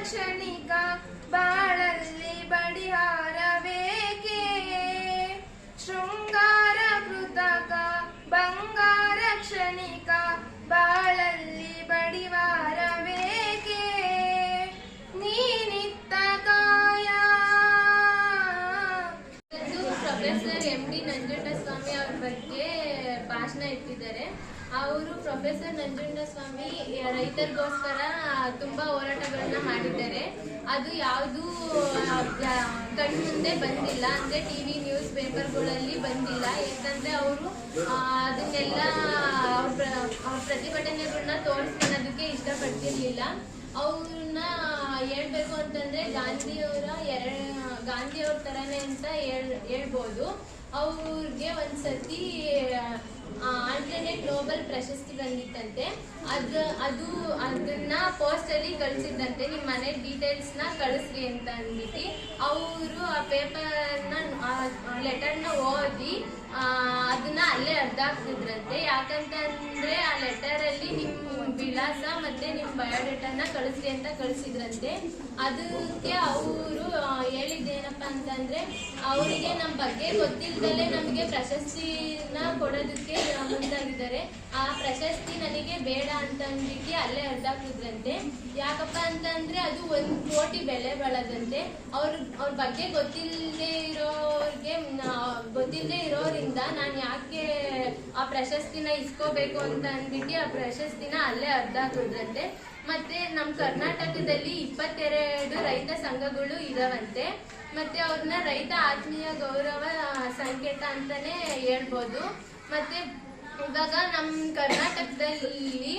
ಕ್ಷಣಿಕ ಬಾಳಲ್ಲಿ ಬಡಿಹಾರವೇಕೆ ಶೃಂಗಾರ ಕೃತಕ ಬಂಗಾರ ಕ್ಷಣಿಕ ಬಾಳಲ್ಲಿ ಬಡಿವಾರವೇಕೆ ನೀನಿತ್ತ ಕಾಯ. ಪ್ರೊಫೆಸರ್ MD ನಂಜುಂಡಸ್ವಾಮಿ ಅವ್ರ ಬಗ್ಗೆ ಭಾಷಣ ಇಟ್ಟಿದ್ದಾರೆ. ಅವರು ಪ್ರೊಫೆಸರ್ ನಂಜುಂಡಸ್ವಾಮಿ ರೈತರಿಗೋಸ್ಕರ ತುಂಬಾ ಹೋರಾಟಗಳನ್ನ ಮಾಡಿದ್ದಾರೆ. ಅದು ಯಾವುದು ಕಣ್ಮುಂದೆ ಬಂದಿಲ್ಲ, ಅಂದ್ರೆ ಟಿವಿ ನ್ಯೂಸ್ ಪೇಪರ್ಗಳಲ್ಲಿ ಬಂದಿಲ್ಲ. ಯಾಕಂದ್ರೆ ಅವರು ಅದನ್ನೆಲ್ಲ ಅವ್ರ ಪ್ರತಿಭಟನೆಗಳನ್ನ ತೋರಿಸ್ಕೊಳ್ಳೋದಕ್ಕೆ ಇಷ್ಟಪಡ್ತಿರ್ಲಿಲ್ಲ. ಅವ್ರನ್ನ ಹೇಳ್ಬೇಕು ಅಂತಂದ್ರೆ ಗಾಂಧಿಯವ್ರ ತರಾನೇ ಅಂತ ಹೇಳ್ಬೋದು. ಅವ್ರಿಗೆ ಒಂದ್ಸತಿ ಆಲ್ಟರ್ನೇಟ್ ನೋಬೆಲ್ ಪ್ರಶಸ್ತಿ ಬಂದಿತ್ತಂತೆ. ಅದನ್ನ ಪೋಸ್ಟ್ ಅಲ್ಲಿ ಕಳಿಸಿದ್ದಂತೆ, ನಿಮ್ ಮನೆ ಡೀಟೇಲ್ಸ್ ನ ಕಳಿಸ್ರಿ ಅಂತ ಅಂದ್ಬಿಟ್ಟು. ಅವರು ಆ ಪೇಪರ್ನ ಲೆಟರ್ನ ಓದಿ ಅದನ್ನ ಅಲ್ಲೇ ಅರ್ಧ ಹಾಕ್ತಿದ್ರಂತೆ. ಯಾಕಂತಂದ್ರೆ ಆ ಲೆಟರ್ ಅಲ್ಲಿ ನಿಮ್ ವಿಳಾಸ ಮತ್ತೆ ನಿಮ್ ಬಯೋಡೇಟಾನ ಕಳಿಸ್ರಿ ಅಂತ ಕಳಿಸಿದ್ರಂತೆ. ಅದಕ್ಕೆ ಅವರು ಹೇಳಿದ್ದೇನಪ್ಪಾ ಅಂತಂದ್ರೆ, ಅವರಿಗೆ ನಮ್ ಬಗ್ಗೆ ಗೊತ್ತಿಲ್ದಲೆ ನಮ್ಗೆ ಪ್ರಶಸ್ತಿನ ಕೊಡೋದಕ್ಕೆ ಮುಂದಾಗಿದ್ದಾರೆ. ಆ ಪ್ರಶಸ್ತಿ ನನಗೆ ಬೇಡ ಅಂತ ಅಂದ್ಬಿಟ್ಟು ಅಲ್ಲೇ ಅರ್ಧ ಹಾಕಿದ್ರಂತೆ. ಯಾಕಪ್ಪ ಅಂತಂದ್ರೆ ಅದು 1 ಕೋಟಿ ಬೆಲೆ ಬಾಳದಂತೆ. ಅವ್ರ ಬಗ್ಗೆ ಗೊತ್ತಿಲ್ಲದೆ ಇರೋರಿಂದ ನಾನು ಯಾಕೆ ಆ ಪ್ರಶಸ್ತಿನ ಇಸ್ಕೋಬೇಕು ಅಂತ ಅಂದ್ಬಿಟ್ಟು ಆ ಪ್ರಶಸ್ತಿನ ಅಲ್ಲೇ ಅರ್ಧ ಹಾಕಿದ್ರಂತೆ. ಮತ್ತೆ ನಮ್ ಕರ್ನಾಟಕದಲ್ಲಿ 22 ರೈತ ಸಂಘಗಳು ಇದಾವಂತೆ. ಮತ್ತೆ ಅವ್ರನ್ನ ರೈತ ಆತ್ಮೀಯ ಗೌರವ ಸಂಕೇತ ಅಂತಾನೆ ಹೇಳ್ಬೋದು. ಮತ್ತೆ ಇವಾಗ ನಮ್ ಕರ್ನಾಟಕದಲ್ಲಿ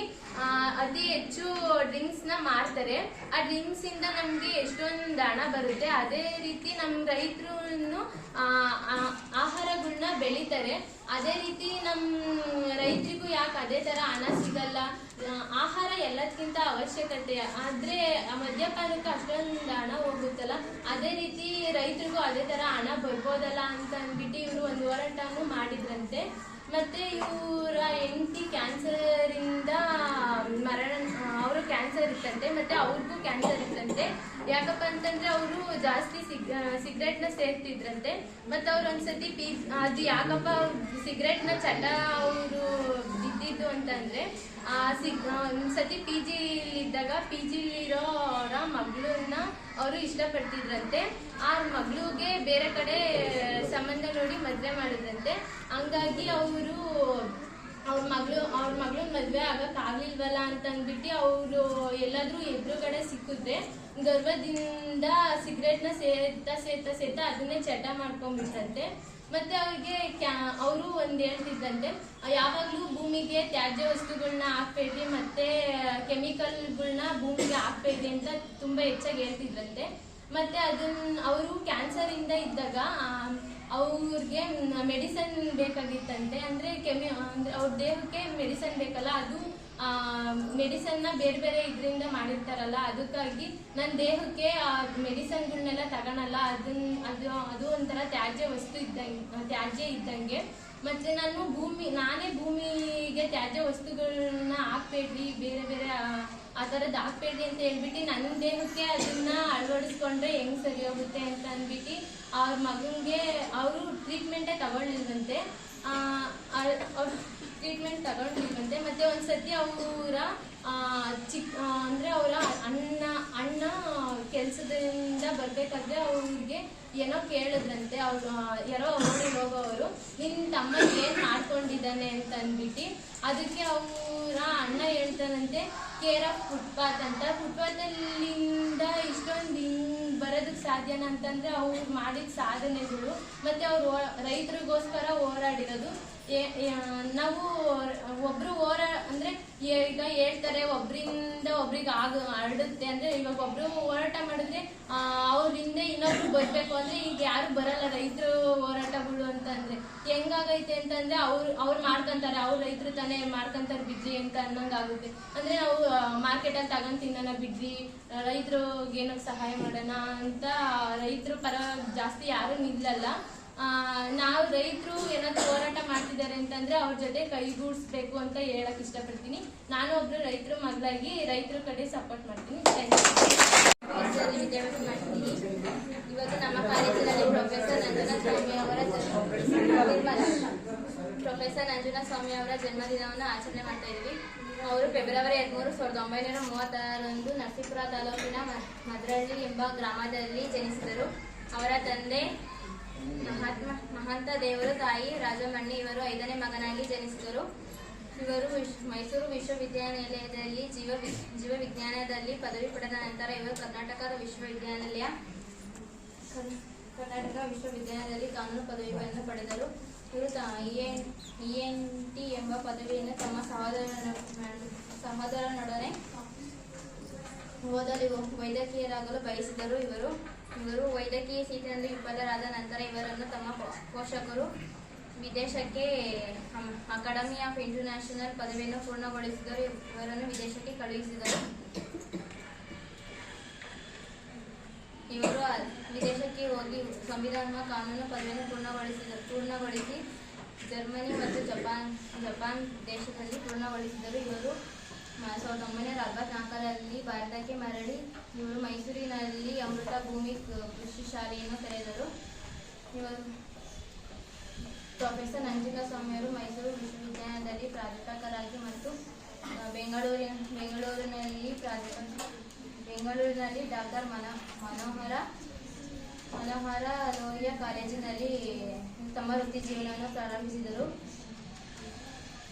ಅತಿ ಹೆಚ್ಚು ಡ್ರಿಂಕ್ಸ್ ನ ಮಾಡ್ತಾರೆ. ಆ ಡ್ರಿಂಕ್ಸ್ ಇಂದ ನಮ್ಗೆ ಎಷ್ಟೊಂದು ಹಣ ಬರುತ್ತೆ. ಅದೇ ರೀತಿ ನಮ್ ರೈತರು ಆಹಾರಗಳನ್ನ ಬೆಳಿತಾರೆ. ಅದೇ ರೀತಿ ನಮ್ ರೈತರಿಗೂ ಯಾಕೆ ಅದೇ ತರ ಹಣ ಸಿಗಲ್ಲ? ಆಹಾರ ಎಲ್ಲದಕ್ಕಿಂತ ಅವಶ್ಯಕತೆ, ಆದ್ರೆ ಮದ್ಯಪಾನಕ್ಕೆ ಅಷ್ಟೊಂದು ಹಣ ಹೋಗುತ್ತಲ್ಲ, ಅದೇ ರೀತಿ ರೈತರಿಗೂ ಅದೇ ತರ ಹಣ ಬರ್ಬೋದಲ್ಲ ಅಂತ ಅಂದ್ಬಿಟ್ಟು ಇವರು ಒಂದು ಹೋರಾಟನೂ ಮಾಡಿದ್ರಂತೆ. ಮತ್ತೆ ಇವರ ಹೆಂಡತಿ ಕ್ಯಾನ್ಸರ್ ಇಂದ ಅವರು ಕ್ಯಾನ್ಸರ್ ಇತ್ತಂತೆ. ಮತ್ತೆ ಅವ್ರಿಗೂ ಕ್ಯಾನ್ಸರ್ ಇತ್ತಂತೆ. ಯಾಕಪ್ಪ ಅಂತಂದ್ರೆ ಅವರು ಜಾಸ್ತಿ ಸಿಗರೇಟ್ ನ ಸೇರ್ತಿದ್ರಂತೆ. ಮತ್ತೆ ಅವ್ರು ಒಂದ್ಸತಿ ಅದು ಯಾಕಪ್ಪ ಸಿಗರೇಟ್ ನ ಚಟ ಅವರು ಬಿದ್ದಿದ್ದು ಅಂತಂದ್ರೆ, ಒಂದ್ಸತಿ PG ಇದ್ದಾಗ PG-ಲಿರೋರ ಮಗಳನ್ನ ಅವರು ಇಷ್ಟಪಡ್ತಿದ್ರಂತೆ. ಆ ಮಗಳಿಗೆ ಬೇರೆ ಕಡೆ ಸಂಬಂಧ ನೋಡಿ ಮದ್ವೆ ಮಾಡಿದ್ರಂತೆ. ಹಂಗಾಗಿ ಅವ್ರ ಮಗಳು ಮದ್ವೆ ಆಗಕ್ ಆಗ್ಲಿಲ್ವಲ್ಲ ಅಂತ ಅಂದ್ಬಿಟ್ಟು ಅವರು ಎಲ್ಲಾದ್ರೂ ಎದುರುಗಡೆ ಸಿಕ್ಕಿದ್ರೆ ಗರ್ಭದಿಂದ ಸಿಗರೇಟ್ ನ ಸೇತಾ ಅದನ್ನೇ ಚಟ ಮಾಡ್ಕೊಂಡ್ಬಿಟ್ರಂತೆ. ಮತ್ತೆ ಅವ್ರಿಗೆ ಅವರು ಒಂದ್ ಹೇಳ್ತಿದ್ದಂತೆ, ಯಾವಾಗ್ಲೂ ಭೂಮಿಗೆ ತ್ಯಾಜ್ಯ ವಸ್ತುಗಳನ್ನ ಹಾಕ್ಬೇಡ್ರಿ, ಮತ್ತೆ ಕೆಮಿಕಲ್ಗಳನ್ನ ಭೂಮಿಗೆ ಹಾಕ್ಬೇಡ್ರಿ ಅಂತ ತುಂಬಾ ಹೆಚ್ಚಾಗಿ ಹೇಳ್ತಿದ್ರಂತೆ. ಮತ್ತೆ ಅವರು ಕ್ಯಾನ್ಸರ್ ಇಂದ ಇದ್ದಾಗ ಅವ್ರಿಗೆ ಮೆಡಿಸನ್ ಬೇಕಾಗಿತ್ತಂತೆ. ಅಂದ್ರೆ ಅವ್ರ ದೇಹಕ್ಕೆ ಮೆಡಿಸನ್ ಬೇಕಲ್ಲ, ಅದು ಮೆಡಿಸನ್ ನ ಬೇರೆ ಬೇರೆ ಇದರಿಂದ ಮಾಡಿರ್ತಾರಲ್ಲ, ಅದಕ್ಕಾಗಿ ನನ್ನ ದೇಹಕ್ಕೆ ಆ ಮೆಡಿಸನ್ಗಳನ್ನೆಲ್ಲ ತಗೊಳಲ್ಲ, ಅದು ಒಂಥರ ತ್ಯಾಜ್ಯ ಇದ್ದಂಗೆ. ಮತ್ತೆ ನಾನೇ ಭೂಮಿಗೆ ತ್ಯಾಜ್ಯ ವಸ್ತುಗಳನ್ನ ಹಾಕ್ಬೇಡ್ರಿ, ಬೇರೆ ಬೇರೆ ಆ ಥರದ್ದು ಹಾಕ್ಬೇಡ್ರಿ ಅಂತ ಹೇಳ್ಬಿಟ್ಟು ನನ್ನ ದೇಹಕ್ಕೆ ಅದನ್ನ ಅಳವಡಿಸ್ಕೊಂಡ್ರೆ ಹೆಂಗ್ ಸರಿ ಹೋಗುತ್ತೆ ಅಂತ ಅಂದ್ಬಿಟ್ಟು ಅವ್ರ ಮಗನ್ಗೆ ಅವರು ಟ್ರೀಟ್ಮೆಂಟೇ ತಗೊಳ್ಳಿಲ್ವಂತೆ. ಟ್ರೀಟ್ಮೆಂಟ್ ತಗೊಂಡಿಲ್ವಂತೆ. ಮತ್ತೆ ಒಂದ್ಸತಿ ಅವರ ಅಂದ್ರೆ ಅವರ ಅಣ್ಣ ಕೆಲ್ಸದಿಂದ ಬರ್ಬೇಕಾದ್ರೆ ಅವ್ರಿಗೆ ಏನೋ ಕೇಳಿದ್ರಂತೆ. ಅವ್ರು ಯಾರೋ ಓಡಿ ಹೋಗೋವರು, ನಿನ್ ತಮ್ಮ ಏನ್ ಮಾಡ್ಕೊಂಡಿದ್ದಾನೆ ಅಂತ ಅಂದ್ಬಿಟ್ಟು. ಅದಕ್ಕೆ ಅವರ ಅಣ್ಣ ಹೇಳ್ತಾನಂತೆ, ಕೇರ್ ಆಫ್ ಫುಟ್ಪಾತ್ ಅಂತ. ಫುಟ್ಪಾತ್ ಅಲ್ಲಿಂದ ಇಷ್ಟೊಂದು ಬರೋದಕ್ಕೆ ಸಾಧ್ಯನ ಅಂತಂದ್ರೆ ಅವ್ರು ಮಾಡಿದ ಸಾಧನೆಗಳು, ಮತ್ತೆ ಅವ್ರು ರೈತರಿಗೋಸ್ಕರ ಹೋರಾಡಿರೋದು. ನಾವು ಒಬ್ರು ಅಂದ್ರೆ ಈಗ ಹೇಳ್ತಾರೆ ಒಬ್ರಿಂದ ಒಬ್ರಿಗೆ ಹರಡುತ್ತೆ ಅಂದ್ರೆ, ಇವಾಗ ಒಬ್ರು ಹೋರಾಟ ಮಾಡಿದ್ರೆ ಅವ್ರಿಂದ ಇನ್ನೊಬ್ರು ಬರ್ಬೇಕು ಅಂದ್ರೆ ಈಗ ಯಾರು ಬರಲ್ಲ ರೈತರು ಹೋರಾಟಗಳು ಅಂತ ಅಂದ್ರೆ. ಹೆಂಗಾಗೈತೆ ಹೆಂಗೈತೆ ಅಂತಂದ್ರೆ ಅವ್ರು ಮಾಡ್ಕೊಂತಾರೆ, ಅವ್ರ ರೈತರು ತಾನೇ ಮಾಡ್ಕೊಂತಾರೆ ಬಿಡ್ರಿ ಅಂತ ಅನ್ನಂಗಾಗುತ್ತೆ. ಅಂದ್ರೆ ನಾವು ಮಾರ್ಕೆಟಲ್ಲಿ ತಗೊಂಡ್ ತಿನ್ನೋಣ ಬಿಡ್ರಿ, ರೈತರಿಗೆ ಏನೋ ಸಹಾಯ ಮಾಡೋಣ ಅಂತ ರೈತರು ಪರ ಜಾಸ್ತಿ ಯಾರು ನಿಲ್ಲಲ್ಲ. ನಾವು ರೈತರು ಏನಾದ್ರು ಹೋರಾಟ ಮಾಡ್ತಿದ್ದಾರೆ ಅಂತಂದ್ರೆ ಅವ್ರ ಜೊತೆ ಕೈಗೂಡಿಸ್ಬೇಕು ಅಂತ ಹೇಳಕ್ ಇಷ್ಟಪಡ್ತೀನಿ. ನಾನು ಒಬ್ರು ರೈತರ ಮಗಳಾಗಿ ರೈತರ ಕಡೆ ಸಪೋರ್ಟ್ ಮಾಡ್ತೀನಿ. ವಿದ್ಯಾಭ್ಯಾಸ ಮಾಡ್ತೀನಿ. ಇವತ್ತು ನಮ್ಮ ಕಾಲೇಜಿನಲ್ಲಿ ಪ್ರೊಫೆಸರ್ ನಂಜುನಾಥ ಸ್ವಾಮಿ ಅವರ ಜನ್ಮದಿನವನ್ನು ಆಚರಣೆ ಮಾಡ್ತಾ ಇದ್ವಿ. ಅವರು ಫೆಬ್ರವರಿ 13, 1936 ನರಸೀಪುರ ತಾಲೂಕಿನ ಮದ್ರಳ್ಳಿ ಎಂಬ ಗ್ರಾಮದಲ್ಲಿ ಜನಿಸಿದರು. ಅವರ ತಂದೆ ಮಹಂತ ದೇವರು, ತಾಯಿ ರಾಜಮಣ್ಣಿ. ಇವರು 5ನೇ ಮಗನಾಗಿ ಜನಿಸಿದರು. ಇವರು ಮೈಸೂರು ವಿಶ್ವವಿದ್ಯಾನಿಲಯದಲ್ಲಿ ಜೀವ ವಿಜ್ಞಾನದಲ್ಲಿ ಪದವಿ ಪಡೆದ ನಂತರ ಇವರು ಕರ್ನಾಟಕ ವಿಶ್ವವಿದ್ಯಾಲಯದಲ್ಲಿ ಕಾನೂನು ಪದವಿಯನ್ನು ಪಡೆದರು. ಇವರು ENT ಎಂಬ ಪದವಿಯನ್ನು ತಮ್ಮ ಸಹೋದರನೊಡನೆ ಓದಲು ವೈದ್ಯಕೀಯರಾಗಲು ಬಯಸಿದರು. ಇವರು ವೈದ್ಯಕೀಯ ಸೀಟಿನಲ್ಲಿ ವಿಫಲರಾದ ನಂತರ ಇವರನ್ನು ತಮ್ಮ ಪೋಷಕರು ವಿದೇಶಕ್ಕೆ ಅಕಾಡೆಮಿ ಆಫ್ ಇಂಟರ್ನ್ಯಾಷನಲ್ ಪದವಿಯನ್ನು ಪೂರ್ಣಗೊಳಿಸಿದರು. ಇವರನ್ನು ವಿದೇಶಕ್ಕೆ ಕಳುಹಿಸಿದರು. ಇವರು ವಿದೇಶಕ್ಕೆ ಹೋಗಿ ಸಂವಿಧಾನ ಕಾನೂನು ಪದವಿಯನ್ನು ಪೂರ್ಣಗೊಳಿಸಿ ಜರ್ಮನಿ ಮತ್ತು ಜಪಾನ್ ದೇಶದಲ್ಲಿ ಪೂರ್ಣಗೊಳಿಸಿದರು. ಇವರು 1944ರಲ್ಲಿ ಭಾರತಕ್ಕೆ ಮರಳಿ ಇವರು ಮೈಸೂರಿನಲ್ಲಿ ಅಮೃತ ಭೂಮಿ ಕೃಷಿ ಶಾಲೆಯನ್ನು ತೆರೆದರು. ಇವರು ಪ್ರೊಫೆಸರ್ ನಂಜುಂಡಸ್ವಾಮಿಯವರು ಮೈಸೂರು ವಿಶ್ವವಿದ್ಯಾಲಯದಲ್ಲಿ ಪ್ರಾಧ್ಯಾಪಕರಾಗಿ ಮತ್ತು ಬೆಂಗಳೂರಿನಲ್ಲಿ ಡಾಕ್ಟರ್ ಮನೋಹರ ಲೋಹಿಯಾ ಕಾಲೇಜಿನಲ್ಲಿ ತಮ್ಮ ವೃತ್ತಿ ಜೀವನವನ್ನು ಪ್ರಾರಂಭಿಸಿದರು.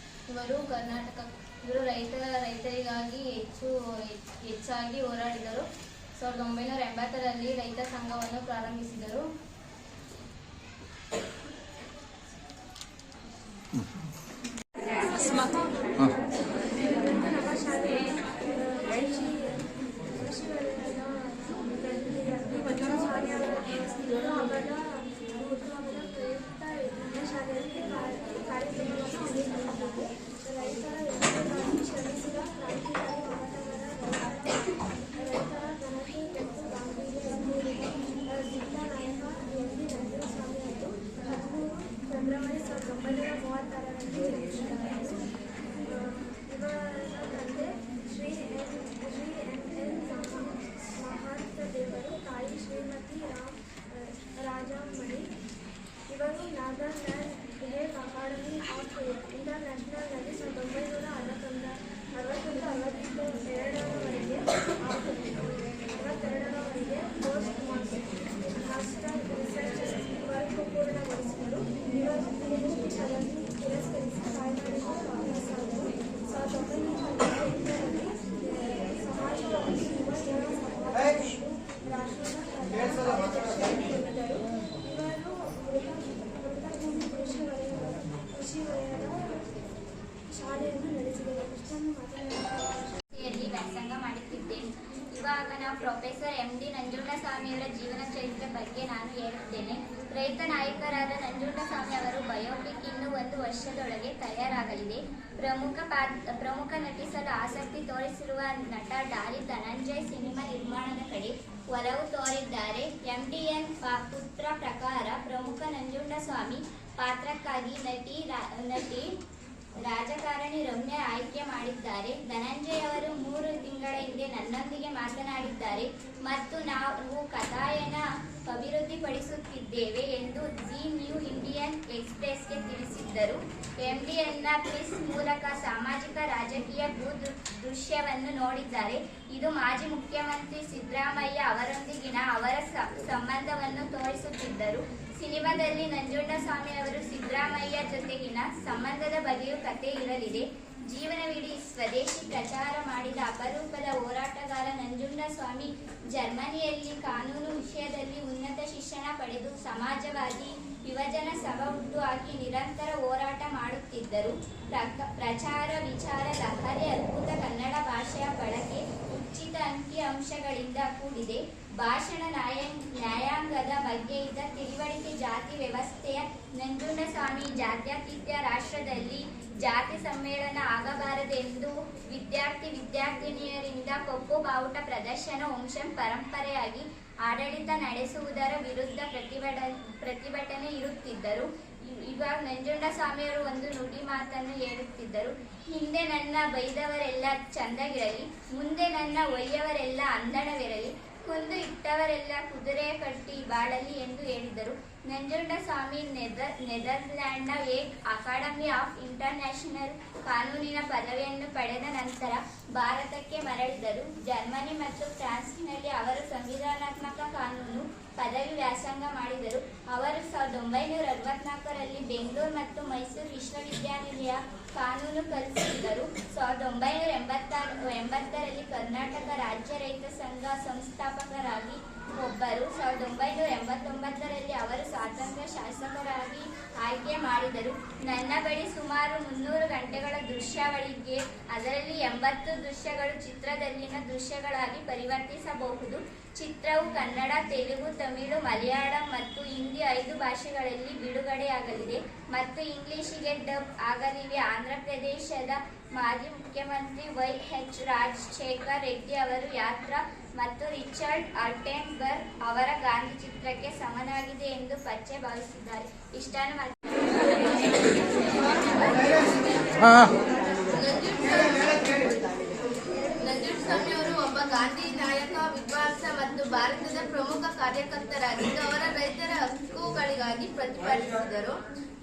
ಇವರು ರೈತರಿಗಾಗಿ ಹೆಚ್ಚಾಗಿ ಹೋರಾಡಿದರು. 1980ರಲ್ಲಿ ರೈತ ಸಂಘವನ್ನು ಪ್ರಾರಂಭಿಸಿದರು. ಫೆಬ್ರವರಿ 1936ರಲ್ಲಿ ಜನಿಸಿದರು. ಇವರ ತಂದೆ ಶ್ರೀ ಎನ್ ಮಹಾಂತ ದೇವರು, ತಾಯಿ ಶ್ರೀಮತಿ ರಾಜಮಣಿ. ಇವರು northern land lake academy of ಇಂಟರ್ನ್ಯಾಷನಲ್ನಲ್ಲಿ 1962ರವರೆಗೆ ಪೋಸ್ಟ್ ಮಾಸ್ಟರ್ ರಿಸರ್ಚ್ ವರ್ಕ್ ಪೂರ್ಣಗೊಳಿಸಿದರು. ಇವರು PhD ಪದವಿ ತಿರಸ್ಕರಿಸಿ ತಾಯ್ನಾಡಿಗೆ ವಾಪಸ್ಸಾದರು. 1958ರಲ್ಲಿ ಸಮಾಜವಾದಿ ಯುವಜನ ಸಮಾಜ ರಾಷ್ಟ್ರದ ಕಾರ್ಯದರ್ಶಿಯಾಗಿದ್ದರು. ಇವರು ಮೃತಭೂಮಿ ಕೃಷಿ ವಲಯದ ಶಾಲೆಯನ್ನು ನಡೆಸಿದರು. ಇಷ್ಟನ್ನು ಮಾತನಾಡುತ್ತಾರೆ. ವ್ಯಾಸಂಗ ಮಾಡುತ್ತಿದ್ದೇನೆ. ಇವಾಗ ನಾವು ಪ್ರೊಫೆಸರ್ MD ನಂಜುಂಡಸ್ವಾಮಿಯವರ ಜೀವನ ಚರಿತ್ರೆ ಬಗ್ಗೆ ನಾನು ಹೇಳುತ್ತೇನೆ. ರೈತ ನಾಯಕರಾದ ನಂಜುಂಡಸ್ವಾಮಿ ಅವರು ಬಯೋಪಿಕ್ ಇನ್ನು 1 ವರ್ಷದೊಳಗೆ ತಯಾರಾಗಲಿದೆ. ಪ್ರಮುಖ ನಟಿಸಲು ಆಸಕ್ತಿ ತೋರಿಸಿರುವ ನಟ ಡಾಲಿ ಧನಂಜಯ್ ಸಿನಿಮಾ ನಿರ್ಮಾಣದ ಕಡೆ ಒಲವು ತೋರಿದ್ದಾರೆ. MDN ಪುತ್ರ ಪ್ರಕಾರ ಪ್ರಮುಖ ನಂಜುಂಡಸ್ವಾಮಿ ಪಾತ್ರಕ್ಕಾಗಿ ನಟಿ ರಾಜಕಾರಣಿ ರಮ್ಯಾ ಆಯ್ಕೆ ಮಾಡಿದ್ದಾರೆ. ಧನಂಜಯ್ ಅವರು 3 ತಿಂಗಳ ಹಿಂದೆ ನನ್ನೊಂದಿಗೆ ಮಾತನಾಡಿದ್ದಾರೆ ಮತ್ತು ನಾವು ಕಥಾಯನ ಅಭಿವೃದ್ಧಿಪಡಿಸುತ್ತಿದ್ದೇವೆ ಎಂದು ದಿ ನ್ಯೂ ಇಂಡಿಯನ್ ಎಕ್ಸ್‌ಪ್ರೆಸ್‌ಗೆ ತಿಳಿಸಿದ್ದರು. MDNನ ಪ್ರೆಸ್ ಮೂಲಕ ಸಾಮಾಜಿಕ ರಾಜಕೀಯ ದೃಶ್ಯವನ್ನು ನೋಡಿದ್ದಾರೆ. ಇದು ಮಾಜಿ ಮುಖ್ಯಮಂತ್ರಿ ಸಿದ್ದರಾಮಯ್ಯ ಅವರೊಂದಿಗಿನ ಅವರ ಸಂಬಂಧವನ್ನು ತೋರಿಸುತ್ತಿದ್ದರು. ಸಿನಿಮಾದಲ್ಲಿ ನಂಜುಂಡಸ್ವಾಮಿ ಅವರು ಸಿದ್ದರಾಮಯ್ಯ ಜೊತೆಗಿನ ಸಂಬಂಧದ ಬಗ್ಗೆಯೂ ಕಥೆ ಇರಲಿದೆ. ಜೀವನವಿಡೀ ಸ್ವದೇಶಿ ಪ್ರಚಾರ ಮಾಡಿದ ಅಪರೂಪದ ಹೋರಾಟಗಾರ ನಂಜುಂಡಸ್ವಾಮಿ ಜರ್ಮನಿಯಲ್ಲಿ ಕಾನೂನು ವಿಷಯದಲ್ಲಿ ಉನ್ನತ ಶಿಕ್ಷಣ ಪಡೆದು ಸಮಾಜವಾದಿ ಯುವಜನ ಸಂಘ ಹುಟ್ಟುಹಾಕಿ ನಿರಂತರ ಹೋರಾಟ ಮಾಡುತ್ತಿದ್ದರು. ಪ್ರಚಾರ, ವಿಚಾರ, ಲಹರಿ, ಅದ್ಭುತ ಕನ್ನಡ ಭಾಷೆಯ ಬಳಕೆ, ಉಚ್ಚ ಹೆಚ್ಚಿದ ಅಂಕಿ ಅಂಶಗಳಿಂದ ಕೂಡಿದೆ. ಭಾಷಣ ನ್ಯಾಯಾಂಗದ ಬಗ್ಗೆ ಇದ್ದ ತಿಳುವಳಿಕೆ ಜಾತಿ ವ್ಯವಸ್ಥೆಯ ನಂಜುಂಡಸ್ವಾಮಿ ಜಾತ್ಯತೀತ ರಾಷ್ಟ್ರದಲ್ಲಿ ಜಾತಿ ಸಮ್ಮೇಳನ ಆಗಬಾರದೆಂದು ವಿದ್ಯಾರ್ಥಿನಿಯರಿಂದ ಕೊಪ್ಪು ಬಾವುಟ ಪ್ರದರ್ಶನ ವಂಶಂ ಪರಂಪರೆಯಾಗಿ ಆಡಳಿತ ನಡೆಸುವುದರ ವಿರುದ್ಧ ಪ್ರತಿಭಟನೆ ಇರುತ್ತಿದ್ದರು. ಇವಾಗ ನಂಜುಂಡಸ್ವಾಮಿಯವರು ಒಂದು ನುಡಿ ಮಾತನ್ನು ಹೇಳುತ್ತಿದ್ದರು. ಹಿಂದೆ ನನ್ನ ಬೈದವರೆಲ್ಲ ಚಂದಗಿರಲಿ, ಮುಂದೆ ನನ್ನ ಒಯ್ಯವರೆಲ್ಲ ಅಂದಣವಿರಲಿ, ಕೊಂದು ಇಟ್ಟವರೆಲ್ಲ ಕುದುರೆ ಕಟ್ಟಿ ಬಾಳಲಿ ಎಂದು ಹೇಳಿದರು. ನಂಜುಂಡಸ್ವಾಮಿ ನೆದರ್ಲ್ಯಾಂಡ್ನ ಏಕ್ ಅಕಾಡೆಮಿ ಆಫ್ ಇಂಟರ್ನ್ಯಾಷನಲ್ ಕಾನೂನಿನ ಪದವಿಯನ್ನು ಪಡೆದ ನಂತರ ಭಾರತಕ್ಕೆ ಮರಳಿದರು. ಜರ್ಮನಿ ಮತ್ತು ಫ್ರಾನ್ಸ್ನಲ್ಲಿ ಅವರು ಸಂವಿಧಾನಾತ್ಮಕ ಕಾನೂನು ಪದವಿ ವ್ಯಾಸಂಗ ಮಾಡಿದರು. ಅವರು 1964ರಲ್ಲಿ ಬೆಂಗಳೂರು ಮತ್ತು ಮೈಸೂರು ವಿಶ್ವವಿದ್ಯಾನಿಲಯ ಕಾನೂನು ಕಲಿಸಿದ್ದರು. 1980ರಲ್ಲಿ ಕರ್ನಾಟಕ ರಾಜ್ಯ ರೈತ ಸಂಘ ಸಂಸ್ಥಾಪಕರಾಗಿ ಒಬ್ಬರು. 1989ರಲ್ಲಿ ಅವರು ಸ್ವಾತಂತ್ರ್ಯ ಶಾಸಕರಾಗಿ ಆಯ್ಕೆ ಮಾಡಿದರು. ನನ್ನ ಬಳಿ ಸುಮಾರು 300 ಗಂಟೆಗಳ ದೃಶ್ಯಾವಳಿಗೆ, ಅದರಲ್ಲಿ 80 ದೃಶ್ಯಗಳು ಚಿತ್ರದಲ್ಲಿನ ದೃಶ್ಯಗಳಾಗಿ ಪರಿವರ್ತಿಸಬಹುದು. ಚಿತ್ರವು ಕನ್ನಡ, ತೆಲುಗು, ತಮಿಳು, ಮಲಯಾಳಂ ಮತ್ತು ಹಿಂದಿ 5 ಭಾಷೆಗಳಲ್ಲಿ ಬಿಡುಗಡೆಯಾಗಲಿದೆ ಮತ್ತು ಇಂಗ್ಲಿಷಿಗೆ ಡಬ್ ಆಗಲಿವೆ. ಆಂಧ್ರಪ್ರದೇಶದ ಮಾಜಿ ಮುಖ್ಯಮಂತ್ರಿ ವೈ.ಎಚ್. ರಾಜಶೇಖರ್ ರೆಡ್ಡಿ ಅವರು ಯಾತ್ರಾ ಮತ್ತು ರಿಚರ್ಡ್ ಅಟೆನ್ಬರ್ಗ್ ಅವರ ಗಾಂಧಿ ಚಿತ್ರಕ್ಕೆ ಸಮನಾಗಿದೆ ಎಂದು ಪಚ್ಚೆ ಭಾವಿಸಿದ್ದಾರೆ. ಇಷ್ಟನ್ನು ನಂಜುಂಡಸ್ವಾಮಿ ಅವರು ಒಬ್ಬ ಗಾಂಧಿ ನಾಯಕ, ವಿದ್ವಾಂಸ ಮತ್ತು ಭಾರತದ ಪ್ರಮುಖ ಕಾರ್ಯಕರ್ತರಾಗಿದ್ದು ಅವರ ರೈತರ ಹಕ್ಕುಗಳಿಗಾಗಿ ಪ್ರತಿಪಾದಿಸಿದರು.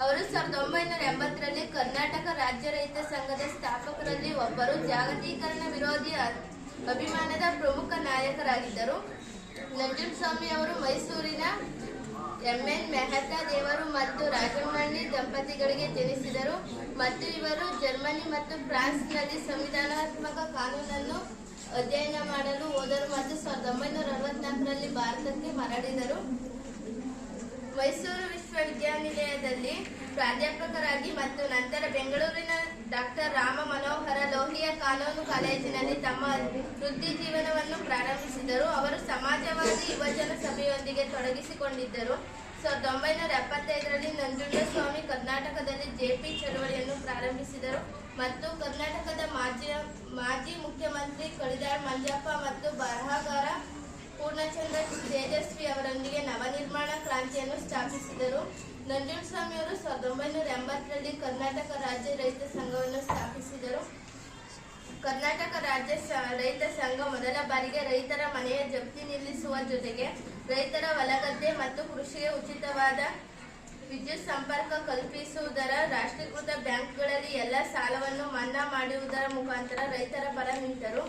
ಅವರು 1980ರಲ್ಲಿ ಕರ್ನಾಟಕ ರಾಜ್ಯ ರೈತ ಸಂಘದ ಸ್ಥಾಪಕರಲ್ಲಿ ಒಬ್ಬರು. ಜಾಗತೀಕರಣ ವಿರೋಧಿ ಅಭಿಮಾನದ ಪ್ರಮುಖ ನಾಯಕರಾಗಿದ್ದರು. ನಂಜುಂಡಸ್ವಾಮಿ ಅವರು ಮೈಸೂರಿನ ಎಂ.ಎನ್. ಮೆಹತಾ ದೇವರು ಮತ್ತು ರಾಜಮಣಿ ದಂಪತಿಗಳಿಗೆ ಜನಿಸಿದರು ಮತ್ತು ಇವರು ಜರ್ಮನಿ ಮತ್ತು ಫ್ರಾನ್ಸ್ನಲ್ಲಿ ಸಂವಿಧಾನಾತ್ಮಕ ಕಾನೂನನ್ನು ಅಧ್ಯಯನ ಮಾಡಲು ಹೋದರು ಮತ್ತು 1964ರಲ್ಲಿ ಭಾರತಕ್ಕೆ ಮರಳಿದರು. ಮೈಸೂರು ವಿಶ್ವವಿದ್ಯಾನಿಲಯದಲ್ಲಿ ಪ್ರಾಧ್ಯಾಪಕರಾಗಿ ಮತ್ತು ನಂತರ ಬೆಂಗಳೂರಿನ ಡಾಕ್ಟರ್ ರಾಮ ಮನೋಹರ ಲೋಹಿಯಾ ಕಾನೂನು ಕಾಲೇಜಿನಲ್ಲಿ ತಮ್ಮ ವೃತ್ತಿ ಜೀವನವನ್ನು ಪ್ರಾರಂಭಿಸಿದರು. ಅವರು ಸಮಾಜವಾದಿ ಯುವಜನ ಸಭೆಯೊಂದಿಗೆ ತೊಡಗಿಸಿಕೊಂಡಿದ್ದರು. 1975ರಲ್ಲಿ ನಂಜುಂಡಸ್ವಾಮಿ ಕರ್ನಾಟಕದಲ್ಲಿ ಜೆಪಿ ಚಳವಳಿಯನ್ನು ಪ್ರಾರಂಭಿಸಿದರು ಮತ್ತು ಕರ್ನಾಟಕದ ಮಾಜಿ ಮುಖ್ಯಮಂತ್ರಿ ಕಡಿದಾಳ್ ಮಂಜಪ್ಪ ಮತ್ತು ಬರಹಗಾರ ಪೂರ್ಣಚಂದ್ರ ತೇಜಸ್ವಿ ಅವರೊಂದಿಗೆ ನವನಿರ್ಮಾಣ ಕ್ರಾಂತಿಯನ್ನು ಸ್ಥಾಪಿಸಿದರು. ನಂಜುಂಡಸ್ವಾಮಿ ಅವರು 1980ರಲ್ಲಿ ಕರ್ನಾಟಕ ರಾಜ್ಯ ರೈತ ಸಂಘವನ್ನು ಸ್ಥಾಪಿಸಿದರು. ಕರ್ನಾಟಕ ರಾಜ್ಯ ರೈತ ಸಂಘ ಮೊದಲ ಬಾರಿಗೆ ರೈತರ ಮನೆಯ ಜಪ್ತಿ ನಿಲ್ಲಿಸುವ ಜೊತೆಗೆ ರೈತರ ಹೊಲಗದ್ದೆ ಮತ್ತು ಕೃಷಿಗೆ ಉಚಿತವಾದ ವಿದ್ಯುತ್ ಸಂಪರ್ಕ ಕಲ್ಪಿಸುವುದರ, ರಾಷ್ಟ್ರೀಕೃತ ಬ್ಯಾಂಕ್ಗಳಲ್ಲಿ ಎಲ್ಲ ಸಾಲವನ್ನು ಮನ್ನಾ ಮಾಡುವುದರ ಮುಖಾಂತರ ರೈತರ ಪರ ನಿಂತರು.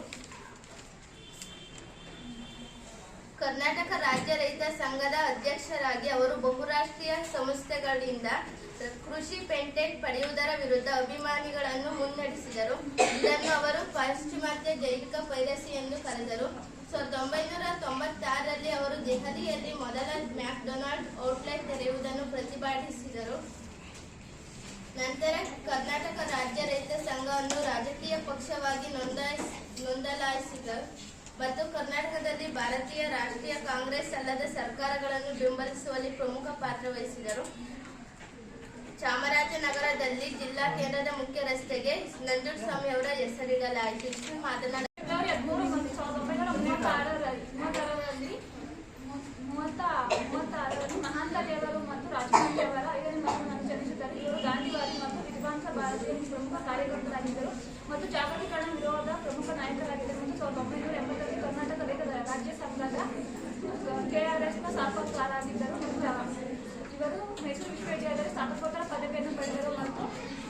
ಕರ್ನಾಟಕ ರಾಜ್ಯ ರೈತ ಸಂಘದ ಅಧ್ಯಕ್ಷರಾಗಿ ಅವರು ಬಹುರಾಷ್ಟ್ರೀಯ ಸಂಸ್ಥೆಗಳಿಂದ ಕೃಷಿ ಪೇಟೆಂಟ್ ಪಡೆಯುವುದರ ವಿರುದ್ಧ ಅಭಿಮಾನಿಗಳನ್ನು ಮುನ್ನಡೆಸಿದರು. ಇದನ್ನು ಅವರು ಪಾಶ್ಚಿಮಾತ್ಯ ಜೈವಿಕ ಪೈರಸಿ ಎಂದು ಕರೆದರು. 1996ರಲ್ಲಿ ಅವರು ದೆಹಲಿಯಲ್ಲಿ ಮೊದಲ ಮ್ಯಾಕ್ಡೊನಾಲ್ಡ್ ಔಟ್ಲೆಟ್ ತೆರೆಯುವುದನ್ನು ಪ್ರತಿಪಾದಿಸಿದರು. ನಂತರ ಕರ್ನಾಟಕ ರಾಜ್ಯ ರೈತ ಸಂಘವನ್ನು ರಾಜಕೀಯ ಪಕ್ಷವಾಗಿ ನೋಂದಾಯಿಸಿದರು ಮತ್ತು ಕರ್ನಾಟಕದಲ್ಲಿ ಭಾರತೀಯ ರಾಷ್ಟ್ರೀಯ ಕಾಂಗ್ರೆಸ್ ಅಲ್ಲದ ಸರ್ಕಾರಗಳನ್ನು ಬೆಂಬಲಿಸುವಲ್ಲಿ ಪ್ರಮುಖ ಪಾತ್ರ ವಹಿಸಿದರು. ಚಾಮರಾಜನಗರದಲ್ಲಿ ಜಿಲ್ಲಾ ಕೇಂದ್ರದ ಮುಖ್ಯ ರಸ್ತೆಗೆ ನಂಜುಂಡಸ್ವಾಮಿ ಅವರ ಹೆಸರಿಡಲಾಯಿತು. ಇಷ್ಟು ಮಾತನಾಡ 1936ರಲ್ಲಿ ಮಹಾಂತ ದೇವರು ಮತ್ತು ರಾಜಕಾರಣಿ ಅವರ 5ನೇ ಮಗನನ್ನು ಜನಿಸಿದರು. ಇವರು ಗಾಂಧಿವಾದಿ ಮತ್ತು ವಿದ್ವಾಂಸ ಭಾರತೀಯ ಪ್ರಮುಖ ಕಾರ್ಯಕರ್ತರಾಗಿದ್ದರು ಮತ್ತು ಜಾಗತೀಕರಣ ವಿರೋಧ ಪ್ರಮುಖ ನಾಯಕರಾಗಿದ್ದರು. ಮತ್ತು 1980ರಲ್ಲಿ ಕರ್ನಾಟಕ ರಾಜ್ಯ ಸಂಘದ KRSನ ಸ್ಥಾಪಕರಾಗಿದ್ದರು. ಇವರು ಮೈಸೂರು ವಿಶ್ವವಿದ್ಯಾಲಯದಲ್ಲಿ ಸ್ನಾತಕೋತ್ತರ ಪದವಿಯನ್ನು ಪಡೆದರು ಮತ್ತು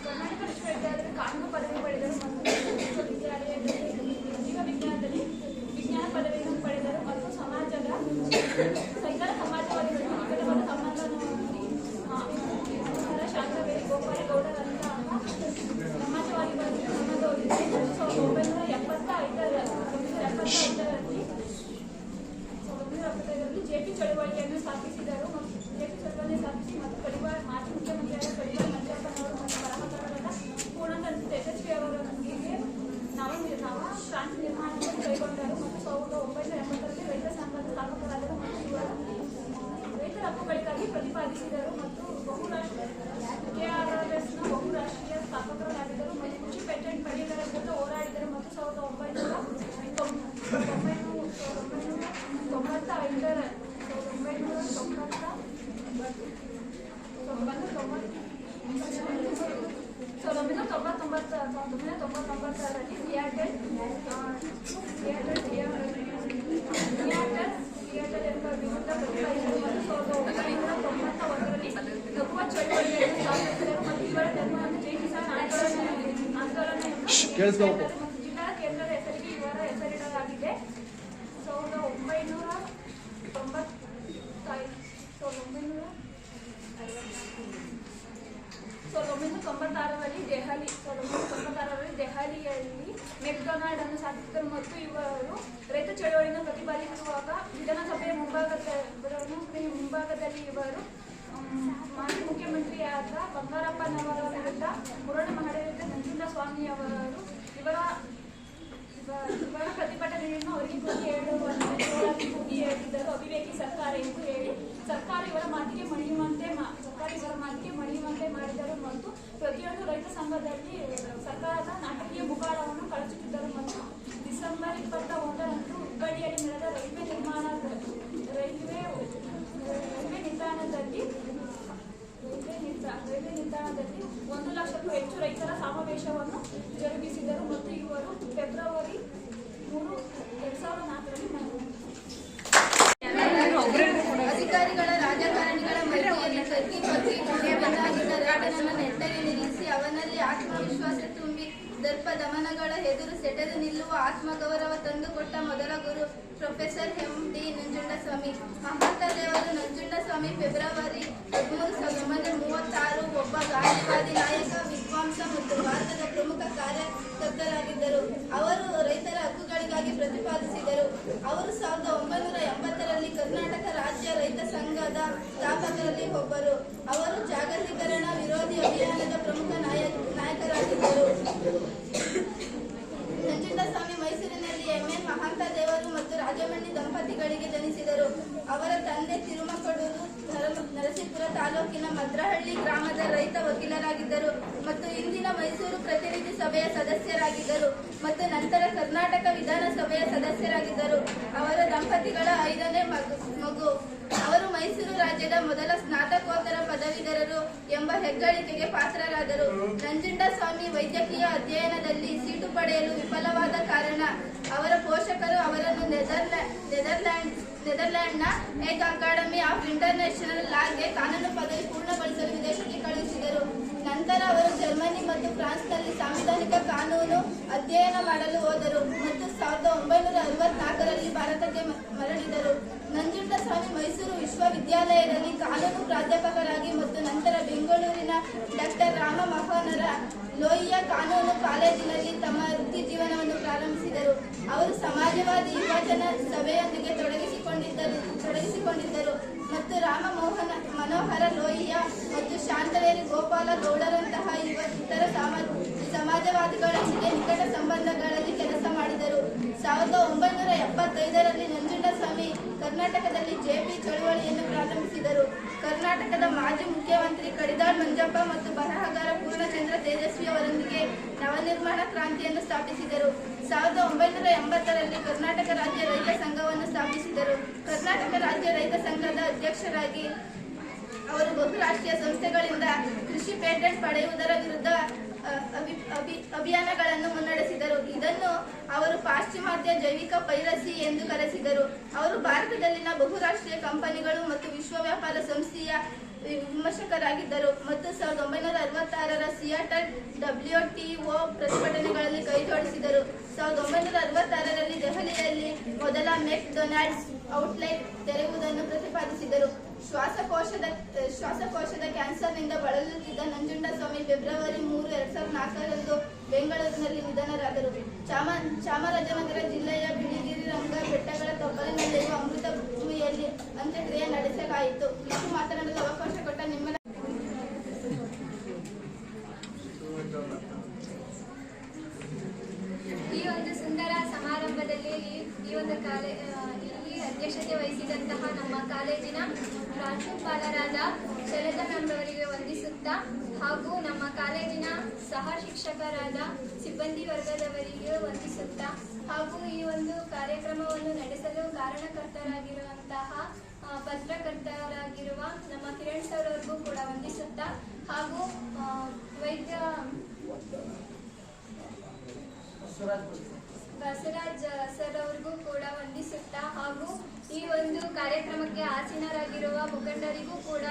ಕರ್ನಾಟಕ ವಿಶ್ವವಿದ್ಯಾಲಯದಲ್ಲಿ ಕಾನೂನು ಪದವಿ ಪಡೆದರು ಮತ್ತು ವಿಶ್ವವಿದ್ಯಾಲಯದಲ್ಲಿ ಜೀವ ವಿಜ್ಞಾನದಲ್ಲಿ ವಿಜ್ಞಾನ ಪದವಿಯನ್ನು ಪಡೆದರು ಮತ್ತು ಇತರ ಸಮಾಜವಾದಿಗಳು ನಿಕಟವಾದ ಸಂಬಂಧವನ್ನು ಶಾಂತವೇರಿ ಗೋಪಾಲಗೌಡರಂತಹ ಸಮಾಜವಾದಿಗಳು ಸಂಬಂಧ ಹೊಂದಿದೆ. 1975ರಲ್ಲಿ ಜೆಪಿ ಚಳುವಳಿಯನ್ನು ಸ್ಥಾಪಿಸಿದರು. ಜೆಪಿ ಚಳುವಳಿ ಸ್ಥಾಪಿಸಿ ಮತ್ತು ಕಡಿವಾಳ ಮಾಜಿ ಮುಖ್ಯಮಂತ್ರಿಯಾದ ಕಡಿವಾಳ ಮಂಜಪ್ಪನವರು ಮತ್ತು ಬರಹಗಾರರಾದ ಪೂರ್ಣಚಂದ್ರ ತೇಜಸ್ವಿ ಅವರೊಂದಿಗೆ ನವ ಕ್ರಾಂತಿ ನಿರ್ಮಾಣವನ್ನು ಕೈಗೊಂಡರು. ಸ್ಥಾಪಿಸಿದರು ಮತ್ತು KRSನ ಬಹುರಾಷ್ಟ್ರೀಯ ಸ್ಥಾಪಕರಾಗಿದ್ದರು ಮತ್ತು ಕೃಷಿ ಪೇಟೆಂಟ್ ಪಡೆಯುವುದರ ವಿರುದ್ಧ ಹೋರಾಡಿದರು ಮತ್ತು 1999ರಲ್ಲಿ ಥಿಯೇಟರ್ ಎಂಬ ವಿರುದ್ಧ ಪ್ರತಿಪಾದಿಸಿದರು ಮತ್ತು 1991ರಲ್ಲಿ ಲಘುವ ಚಳವಳಿಯನ್ನು ಸ್ಥಾಪಿಸಿದರು ಮತ್ತು ಇವರ ಧರ್ಮವನ್ನು ಜೈ ಕಿಸಾನ್ ಆಂದೋಲನ ಎಂಬ ಜಿಲ್ಲಾ ಕೇಂದ್ರದ ಹೆಸರಿಗೆ ಇವರ ಹೆಸರಿಡಲಾಗಿದೆ. 1996ರಲ್ಲಿ ದೆಹಲಿಯಲ್ಲಿ ಮೆಕ್ಡೊನಾಲ್ಡ್ ಅನ್ನು ಸ್ಥಾಪಿಸಿದರು ಮತ್ತು ಇವರು ರೈತ ಚಳವಳಿಯನ್ನು ಪ್ರತಿಪಾದಿಸುವಾಗ ವಿಧಾನಸಭೆಯ ಮುಂಭಾಗದಲ್ಲಿ ಇವರು ಮಾಜಿ ಮುಖ್ಯಮಂತ್ರಿಯಾದ ಬಂಗಾರಪ್ಪನವರ ವಿರುದ್ಧ ಮುರಣೆ ಮಾಡಿದ ನಂಜುಂಡಸ್ವಾಮಿಯವರು ಇವರ ಪ್ರತಿಭಟನೆಯನ್ನು ಅವರಿಗೆ ಕೂಗಿ ಹೇಳಿದ್ದರು. ಅವಿವೇಕಿ ಸರ್ಕಾರ ಎಂದು ಹೇಳಿ ಸರ್ಕಾರ ಇವರ ಮಾತಿಗೆ ಮಣಿಯುವಂತೆ ಮಾಡಿದರು ಮತ್ತು ಪ್ರತಿಯೊಂದು ರೈತ ಸಂಘದಲ್ಲಿ ಸರ್ಕಾರದ ನಾಟಕೀಯ ಮುಖಾಳವನ್ನು ಕಳಚುತ್ತಿದ್ದರು ಮತ್ತು ಡಿಸೆಂಬರ್ 21ರಂದು ಹುಬ್ಬಳ್ಳಿಯಲ್ಲಿ ನಡೆದ ರೈಲ್ವೆ ನಿಲ್ದಾಣದಲ್ಲಿ 1 ಲಕ್ಷಕ್ಕೂ ಹೆಚ್ಚು ರೈತರ ಸಮಾವೇಶವನ್ನು ಜರುಗಿಸಿದರು ಮತ್ತು ಇವರು ಫೆಬ್ರವರಿ 3, 2004ರಲ್ಲಿ ಅಧಿಕಾರಿಗಳ ರಾಜಕಾರಣಿಗಳ ಮಧ್ಯೆಯಲ್ಲಿ ಕತ್ತಿ ಬಂದಾಗಿದ್ದ ರೈತನನ್ನು ನೆಟ್ಟಗೆ ನಿಲ್ಲಿಸಿ ಅವನಲ್ಲಿ ಆತ್ಮವಿಶ್ವಾಸ ತುಂಬಿ ದರ್ಪ ದಮನಗಳ ಎದುರು ಸೆಟೆದು ನಿಲ್ಲುವ ಆತ್ಮಗೌರವ ತಂದುಕೊಟ್ಟ ಮೊದಲ ಗುರು ಪ್ರೊಫೆಸರ್ ಎಂ.ಡಿ. ನಂಜುಂಡಸ್ವಾಮಿ. ಮಹಾಂತ ದೇವರು ನಂಜುಂಡಸ್ವಾಮಿ ಫೆಬ್ರವರಿ 13, 1936 ಒಬ್ಬ ಗಾಂಧಿವಾದಿ ನಾಯಕ, ವಿದ್ವಾಂಸ ಮತ್ತು ಭಾರತದ ಪ್ರಮುಖ ಕಾರ್ಯಕರ್ತರಾಗಿದ್ದರು. ಅವರು ರೈತರ ಹಕ್ಕುಗಳಿಗಾಗಿ ಪ್ರತಿಪಾದಿಸಿದರು. ಅವರು 1980ರಲ್ಲಿ ಕರ್ನಾಟಕ ರಾಜ್ಯ ರೈತ ಸಂಘದ ಸ್ಥಾಪಕರಲ್ಲಿ ಒಬ್ಬರು. ಅವರು ಜಾಗತೀಕರಣ ವಿರೋಧಿ ಅಭಿಯಾನದ ಪ್ರಮುಖ ನಾಯಕರಾಗಿದ್ದರು. ನಂಜುಂಡಸ್ವಾಮಿ ಮೈಸೂರಿನಲ್ಲಿ ಎಂ.ಎನ್. ಮಹಾಂತ ದೇವರು ಮತ್ತು ರಾಜಮಣಿ ದಂಪತಿಗಳಿಗೆ ಜನಿಸಿದರು. ಅವರ ತಂದೆ ತಿರುಮಕಡೂರು ನರಸೀಪುರ ತಾಲೂಕಿನ ಮದ್ರಹಳ್ಳಿ ಗ್ರಾಮದ ರೈತ ವಕೀಲರಾಗಿದ್ದರು ಮತ್ತು ಇಂದಿನ ಮೈಸೂರು ಪ್ರತಿನಿಧಿ ಸಭೆಯ ಸದಸ್ಯರಾಗಿದ್ದರು ಮತ್ತು ನಂತರ ಕರ್ನಾಟಕ ವಿಧಾನಸಭೆಯ ಸದಸ್ಯರಾಗಿದ್ದರು. ಅವರ ದಂಪತಿಗಳ 5ನೇ ಮಗು. ಅವರು ಮೈಸೂರು ರಾಜ್ಯದ ಮೊದಲ ಸ್ನಾತಕೋತ್ತರ ಪದವೀಧರರು ಎಂಬ ಹೆಗ್ಗಳಿಕೆಗೆ ಪಾತ್ರರಾದರು. ನಂಜುಂಡಸ್ವಾಮಿ ವೈದ್ಯಕೀಯ ಅಧ್ಯಯನದಲ್ಲಿ ಸೀಟು ಪಡೆಯಲು ವಿಫಲವಾದ ಕಾರಣ ಅವರ ಪೋಷಕರು ಅವರನ್ನು ನೆದರ್ಲ್ಯಾಂಡ್ನ ಹೇಗ್ ಅಕಾಡೆಮಿ ಆಫ್ ಇಂಟರ್ನ್ಯಾಷನಲ್ ಲಾಗೆ ಕಾನೂನು ಪದವಿ ಪೂರ್ಣಗೊಳಿಸಲು ವಿದೇಶಕ್ಕೆ ಕಳುಹಿಸಿದರು. ನಂತರ ಅವರು ಜರ್ಮನಿ ಮತ್ತು ಫ್ರಾನ್ಸ್ನಲ್ಲಿ ಸಾಂವಿಧಾನಿಕ ಕಾನೂನು ಅಧ್ಯಯನ ಮಾಡಲು ಹೋದರು ಮತ್ತು 1964ರಲ್ಲಿ ಭಾರತಕ್ಕೆ ಮರಳಿದರು. ನಂಜುಂಡಸ್ವಾಮಿ ಮೈಸೂರು ವಿಶ್ವವಿದ್ಯಾಲಯದಲ್ಲಿ ಕಾನೂನು ಪ್ರಾಧ್ಯಾಪಕರಾಗಿ ಮತ್ತು ನಂತರ ಬೆಂಗಳೂರಿನ ಡಾಕ್ಟರ್ ರಾಮ ಮನೋಹರ ಲೋಹಿಯಾ ಕಾನೂನು ಕಾಲೇಜಿನಲ್ಲಿ ತಮ್ಮ ವೃತ್ತಿ ಜೀವನವನ್ನು ಪ್ರಾರಂಭಿಸಿದರು. ಅವರು ಸಮಾಜವಾದಿ ಯುವಜನ ಸಭೆಯೊಂದಿಗೆ ತೊಡಗಿಸಿಕೊಂಡಿದ್ದರು ಮತ್ತು ರಾಮ ಮನೋಹರ ಲೋಹಿಯಾ ಮತ್ತು ಶಾಂತವೇರಿ ಗೋಪಾಲ ಗೌಡರಂತಹ ಇತರ ಸಮಾಜವಾದಿಗಳೊಂದಿಗೆ ನಿಕಟ ಸಂಬಂಧಗಳಲ್ಲಿ ಕೆಲಸ ಮಾಡಿದರು. 1975ರಲ್ಲಿ ನಂಜುಂಡಸ್ವಾಮಿ ಕರ್ನಾಟಕದಲ್ಲಿ ಜೆಪಿ ಚಳವಳಿಯನ್ನು ಪ್ರಾರಂಭಿಸಿದರು. ಕರ್ನಾಟಕದ ಮಾಜಿ ಮುಖ್ಯಮಂತ್ರಿ ಕಡಿದಾಳ್ ಮಂಜಪ್ಪ ಮತ್ತು ಬರಹಗಾರ ಪೂರ್ಣಚಂದ್ರ ತೇಜಸ್ವಿ ಅವರೊಂದಿಗೆ ನವನಿರ್ಮಾಣ ಕ್ರಾಂತಿಯನ್ನು ಸ್ಥಾಪಿಸಿದರು. 1980ರಲ್ಲಿ ಕರ್ನಾಟಕ ರಾಜ್ಯ ರೈತ ಸಂಘವನ್ನು ಸ್ಥಾಪಿಸಿದರು. ಕರ್ನಾಟಕ ರಾಜ್ಯ ರೈತ ಸಂಘದ ಅಧ್ಯಕ್ಷರಾಗಿ ಅವರು ಬಹುರಾಷ್ಟ್ರೀಯ ಸಂಸ್ಥೆಗಳಿಂದ ಕೃಷಿ ಪೇಟೆಂಟ್ ಪಡೆಯುವುದರ ವಿರುದ್ಧ ಅಭಿಯಾನಗಳನ್ನು ಮುನ್ನಡೆಸಿದರು. ಇದನ್ನು ಅವರು ಪಾಶ್ಚಿಮಾತ್ಯ ಜೈವಿಕ ಪೈರಸಿ ಎಂದು ಕರೆಸಿದರು. ಅವರು ಭಾರತದಲ್ಲಿನ ಬಹುರಾಷ್ಟ್ರೀಯ ಕಂಪನಿಗಳು ಮತ್ತು ವಿಶ್ವ ವ್ಯಾಪಾರ ಸಂಸ್ಥೆಯ ವಿಮರ್ಶಕರಾಗಿದ್ದರು ಮತ್ತು 1966ರ ಸಿಯಾಟಲ್ WTO ಪ್ರತಿಭಟನೆಗಳಲ್ಲಿ ಕೈಜೋಡಿಸಿದರು. 1966ರಲ್ಲಿ ದೆಹಲಿಯಲ್ಲಿ ಮೊದಲ ಮೆಕ್ಡೊನಾಲ್ಡ್ಸ್ ಔಟ್ಲೆಟ್ ತೆರೆಯುವುದನ್ನು ಪ್ರತಿಪಾದಿಸಿದರು. ಶ್ವಾಸಕೋಶದ ಕ್ಯಾನ್ಸರ್ನಿಂದ ಬಳಲುತ್ತಿದ್ದ ನಂಜುಂಡಸ್ವಾಮಿ ಫೆಬ್ರವರಿ 3, 2004ರಂದು ಬೆಂಗಳೂರಿನಲ್ಲಿ ನಿಧನರಾದರು. ಚಾಮರಾಜನಗರ ಜಿಲ್ಲೆಯ ಬಿಳಿಗಿರಿ ರಂಗ ಬೆಟ್ಟಗಳ ತಪ್ಪಲಿನಲ್ಲಿರುವ ಅಮೃತ ಭೂಮಿಯಲ್ಲಿ ಅಂತ್ಯಕ್ರಿಯೆ ನಡೆಸಲಾಯಿತು. ಇಷ್ಟು ಮಾತನಾಡಲು ಅವಕಾಶ ಕೊಟ್ಟ ನಿಮ್ಮೆಲ್ಲ ಈ ಒಂದು ಸುಂದರ ಸಮಾರಂಭದಲ್ಲಿ ಈ ಒಂದು ಇಲ್ಲಿ ಅಧ್ಯಕ್ಷತೆ ವಹಿಸಿದಂತಹ ನಮ್ಮ ಕಾಲೇಜಿನ ಪ್ರಾಂಶುಪಾಲರಾದ ಶೈಲಜಾ ಮ್ಯಾಮ್ರವರಿಗೆ ವಂದಿಸುತ್ತಾ ಹಾಗೂ ನಮ್ಮ ಕಾಲೇಜಿನ ಸಹ ಶಿಕ್ಷಕರಾದ ಸಿಬ್ಬಂದಿ ವರ್ಗದವರಿಗೆ ವಂದಿಸುತ್ತಾ ಹಾಗೂ ಈ ಒಂದು ಕಾರ್ಯಕ್ರಮವನ್ನು ನಡೆಸಲು ಕಾರಣಕರ್ತರಾಗಿರುವಂತಹ ಪತ್ರಕರ್ತರಾಗಿರುವ ನಮ್ಮ ಕಿರಣ್ ಸರ್ ಅವ್ರಿಗೂ ಕೂಡ ವಂದಿಸುತ್ತಾ ಹಾಗೂ ವೈದ್ಯ ಬಸವರಾಜ್ ಸರ್ ಅವ್ರಿಗೂ ಕೂಡ ವಂದಿಸುತ್ತಾ ಹಾಗೂ ಈ ಒಂದು ಕಾರ್ಯಕ್ರಮಕ್ಕೆ ಆಸೀನರಾಗಿರುವ ಮುಖಂಡರಿಗೂ ಕೂಡ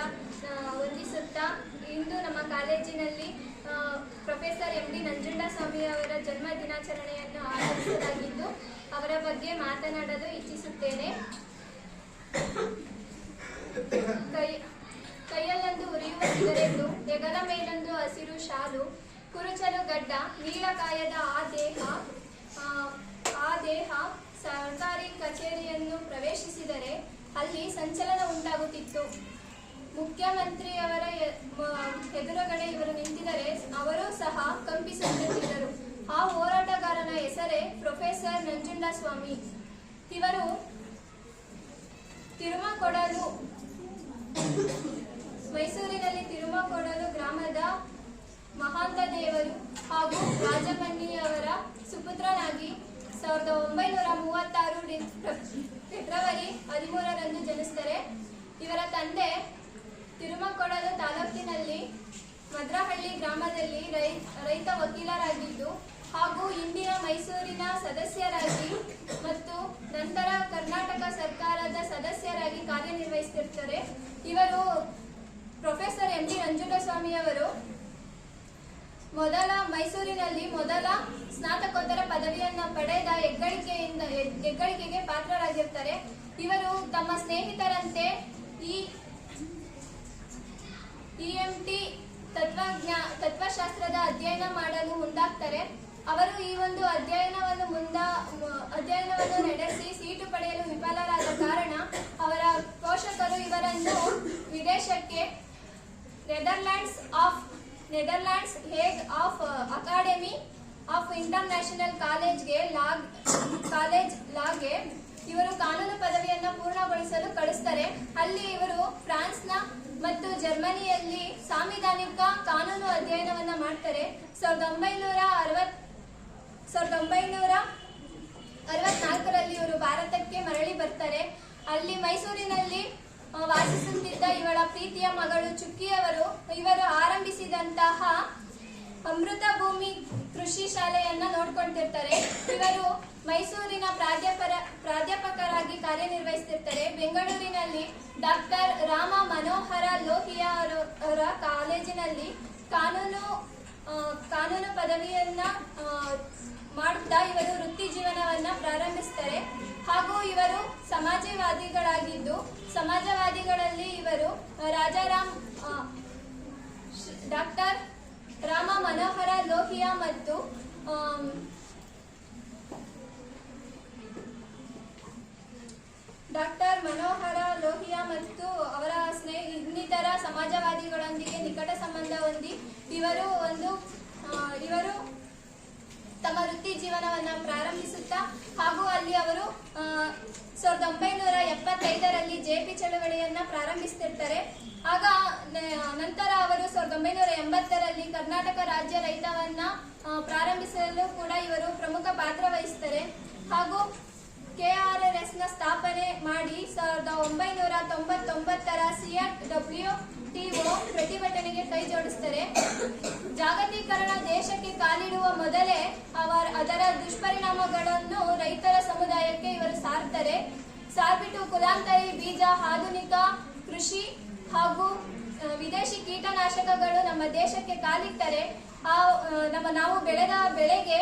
ವಂದಿಸುತ್ತಾ ಇಂದು ನಮ್ಮ ಕಾಲೇಜಿನಲ್ಲಿ ಪ್ರೊಫೆಸರ್ ಎಂ ಡಿ ನಂಜುಂಡಸ್ವಾಮಿ ಅವರ ಜನ್ಮ ದಿನಾಚರಣೆಯನ್ನು ಆಚರಿಸಲಾಗಿದ್ದು ಅವರ ಬಗ್ಗೆ ಮಾತನಾಡಲು ಇಚ್ಛಿಸುತ್ತೇನೆ. ಕೈಯಲ್ಲೊಂದು ಉರಿಯುವ ಸಿಗರೇಟು, ಹೆಗಲ ಮೇಲೊಂದು ಹಸಿರು ಶಾಲು, ಕುರುಚಲು ಗಡ್ಡ, ನೀಳಕಾಯದ ಆ ದೇಹ ಸರ್ಕಾರಿ ಕಚೇರಿಯನ್ನು ಪ್ರವೇಶಿಸಿದರೆ ಅಲ್ಲಿ ಸಂಚಲನ ಉಂಟಾಗುತ್ತಿತ್ತು. ಮುಖ್ಯಮಂತ್ರಿಯವರ ಎದುರುಗಡೆ ಇವರು ನಿಂತಿದ್ದರೆ ಅವರೂ ಸಹ ಕಂಪಿಸುತ್ತಿದ್ದರು. ಆ ಹೋರಾಟಗಾರನ ಹೆಸರೇ ಪ್ರೊಫೆಸರ್ ನಂಜುಂಡಸ್ವಾಮಿ. ಇವರು ಮೈಸೂರಿನಲ್ಲಿ ತಿರುಮಕೊಡಲು ಗ್ರಾಮದ ಮಹಾಂತ ದೇವರು ಹಾಗೂ ರಾಜಮನ್ನಿಯವರ ಸುಪುತ್ರನಾಗಿ 1936 ಫೆಬ್ರವರಿ 13ರಂದು ಜನಿಸ್ತಾರೆ. ಇವರ ತಂದೆ ತಿರುಮಕೊಡಲು ತಾಲೂಕಿನಲ್ಲಿ ಮದ್ರಹಳ್ಳಿ ಗ್ರಾಮದಲ್ಲಿ ರೈತ ವಕೀಲರಾಗಿದ್ದು ಹಾಗೂ ಇಂದಿನ ಮೈಸೂರಿನ ಸದಸ್ಯರಾಗಿ ಮತ್ತು ನಂತರ ಕರ್ನಾಟಕ ಸರ್ಕಾರದ ಸದಸ್ಯರಾಗಿ ಕಾರ್ಯನಿರ್ವಹಿಸುತ್ತಿರ್ತಾರೆ. ಇವರು ಪ್ರೊಫೆಸರ್ ಎಂ ಡಿ ನಂಜುಂಡಸ್ವಾಮಿ ಅವರು ಮೈಸೂರಿನಲ್ಲಿ ಮೊದಲ ಸ್ನಾತಕೋತ್ತರ ಪದವಿಯನ್ನು ಪಡೆದ ಹೆಗ್ಗಳಿಕೆಗೆ ಪಾತ್ರರಾಗಿರ್ತಾರೆ. ಇವರು ತಮ್ಮ ಸ್ನೇಹಿತರಂತೆ EMT ತತ್ವಶಾಸ್ತ್ರದ ಅಧ್ಯಯನ ಮಾಡಲು ಮುಂದಾಗ್ತಾರೆ. ಅವರು ಈ ಒಂದು ಅಧ್ಯಯನವನ್ನು ನಡೆಸಿ ಸೀಟು ಪಡೆಯಲು ವಿಫಲರಾದ ಕಾರಣ ಅವರ ಪೋಷಕರು ಇವರನ್ನು ವಿದೇಶಕ್ಕೆ ನೆದರ್ಲ್ಯಾಂಡ್ಸ್ ಹೇಗ್ ಆಫ್ ಅಕಾಡೆಮಿ ಆಫ್ ಇಂಟರ್ನ್ಯಾಷನಲ್ ಲಾಗೆ ಇವರು ಕಾನೂನು ಪದವಿಯನ್ನು ಪೂರ್ಣಗೊಳಿಸಲು ಕಳಿಸ್ತಾರೆ. ಅಲ್ಲಿ ಇವರು ಫ್ರಾನ್ಸ್ನ ಮತ್ತು ಜರ್ಮನಿಯಲ್ಲಿ ಸಾಂವಿಧಾನಿಕ ಕಾನೂನು ಅಧ್ಯಯನವನ್ನ ಮಾಡ್ತಾರೆ. 1964ರಲ್ಲಿ ಇವರು ಭಾರತಕ್ಕೆ ಮರಳಿ ಬರ್ತಾರೆ. ಅಲ್ಲಿ ಮೈಸೂರಿನಲ್ಲಿ ವಾಸಿಸುತ್ತಿದ್ದ ಇವಳ ಪ್ರೀತಿಯ ಮಗಳು ಚುಕ್ಕಿಯವರು ಇವರು ಆರಂಭಿಸಿದಂತಹ ಅಮೃತ ಭೂಮಿ ಕೃಷಿ ಶಾಲೆಯನ್ನ ನೋಡ್ಕೊಳ್ತಿರ್ತಾರೆ. ಇವರು ಮೈಸೂರಿನ ಪ್ರಾಧ್ಯಾಪಕರಾಗಿ ಕಾರ್ಯನಿರ್ವಹಿಸುತ್ತಿರ್ತಾರೆ. ಬೆಂಗಳೂರಿನಲ್ಲಿ ಡಾಕ್ಟರ್ ರಾಮ ಮನೋಹರ ಲೋಹಿಯಾ ಅವರ ಕಾಲೇಜಿನಲ್ಲಿ ಕಾನೂನು ಪದವಿಯನ್ನ ಮಾಡುತ್ತಾ ಇವರು ವೃತ್ತಿ ಜೀವನವನ್ನ ಪ್ರಾರಂಭಿಸ್ತಾರೆ. ಹಾಗೂ ಇವರು ಸಮಾಜವಾದಿಗಳಾಗಿದ್ದು ಸಮಾಜವಾದಿಗಳಲ್ಲಿ ಇವರು ಡಾಕ್ಟರ್ ರಾಮ ಮನೋಹರ ಲೋಹಿಯಾ ಮತ್ತು ಅವರ ಇನ್ನಿತರ ಸಮಾಜವಾದಿಗಳೊಂದಿಗೆ ನಿಕಟ ಸಂಬಂಧ ಹೊಂದಿ ಇವರು ತಮ್ಮ ವೃತ್ತಿ ಜೀವನವನ್ನ ಪ್ರಾರಂಭಿಸುತ್ತಾ ಹಾಗೂ ಅಲ್ಲಿ ಅವರು 1975ರಲ್ಲಿ JP ಚಳವಳಿಯನ್ನ ಪ್ರಾರಂಭಿಸುತ್ತಿರ್ತಾರೆ. ಆಗ ನಂತರ ಅವರು 1980ರಲ್ಲಿ ಕರ್ನಾಟಕ ರಾಜ್ಯ ರೈತವನ್ನ ಪ್ರಾರಂಭಿಸಲು ಕೂಡ ಇವರು ಪ್ರಮುಖ ಪಾತ್ರ ವಹಿಸುತ್ತಾರೆ. ಹಾಗೂ KRSನ ಸ್ಥಾಪನೆ ಮಾಡಿ 1999ರ CRWTO ಪ್ರತಿಭಟನೆಗೆ ಕೈ ಜೋಡಿಸುತ್ತಾರೆ. ಜಾಗತೀಕರಣ ದೇಶಕ್ಕೆ ಕಾಲಿಡುವ ಮೊದಲೇ ಅದರ ದುಷ್ಪರಿಣಾಮಗಳನ್ನು ರೈತರ ಸಮುದಾಯಕ್ಕೆ ಇವರು ಸಾರ್ಬಿಟ್ಟು ಕುಲಾಂತರಿ ಬೀಜ, ಆಧುನಿಕ ಕೃಷಿ ಹಾಗೂ ವಿದೇಶಿ ಕೀಟನಾಶಕಗಳು ನಮ್ಮ ದೇಶಕ್ಕೆ ಕಾಲಿಟ್ಟರೆ ನಾವು ಬೆಳೆದ ಬೆಳೆಗೆ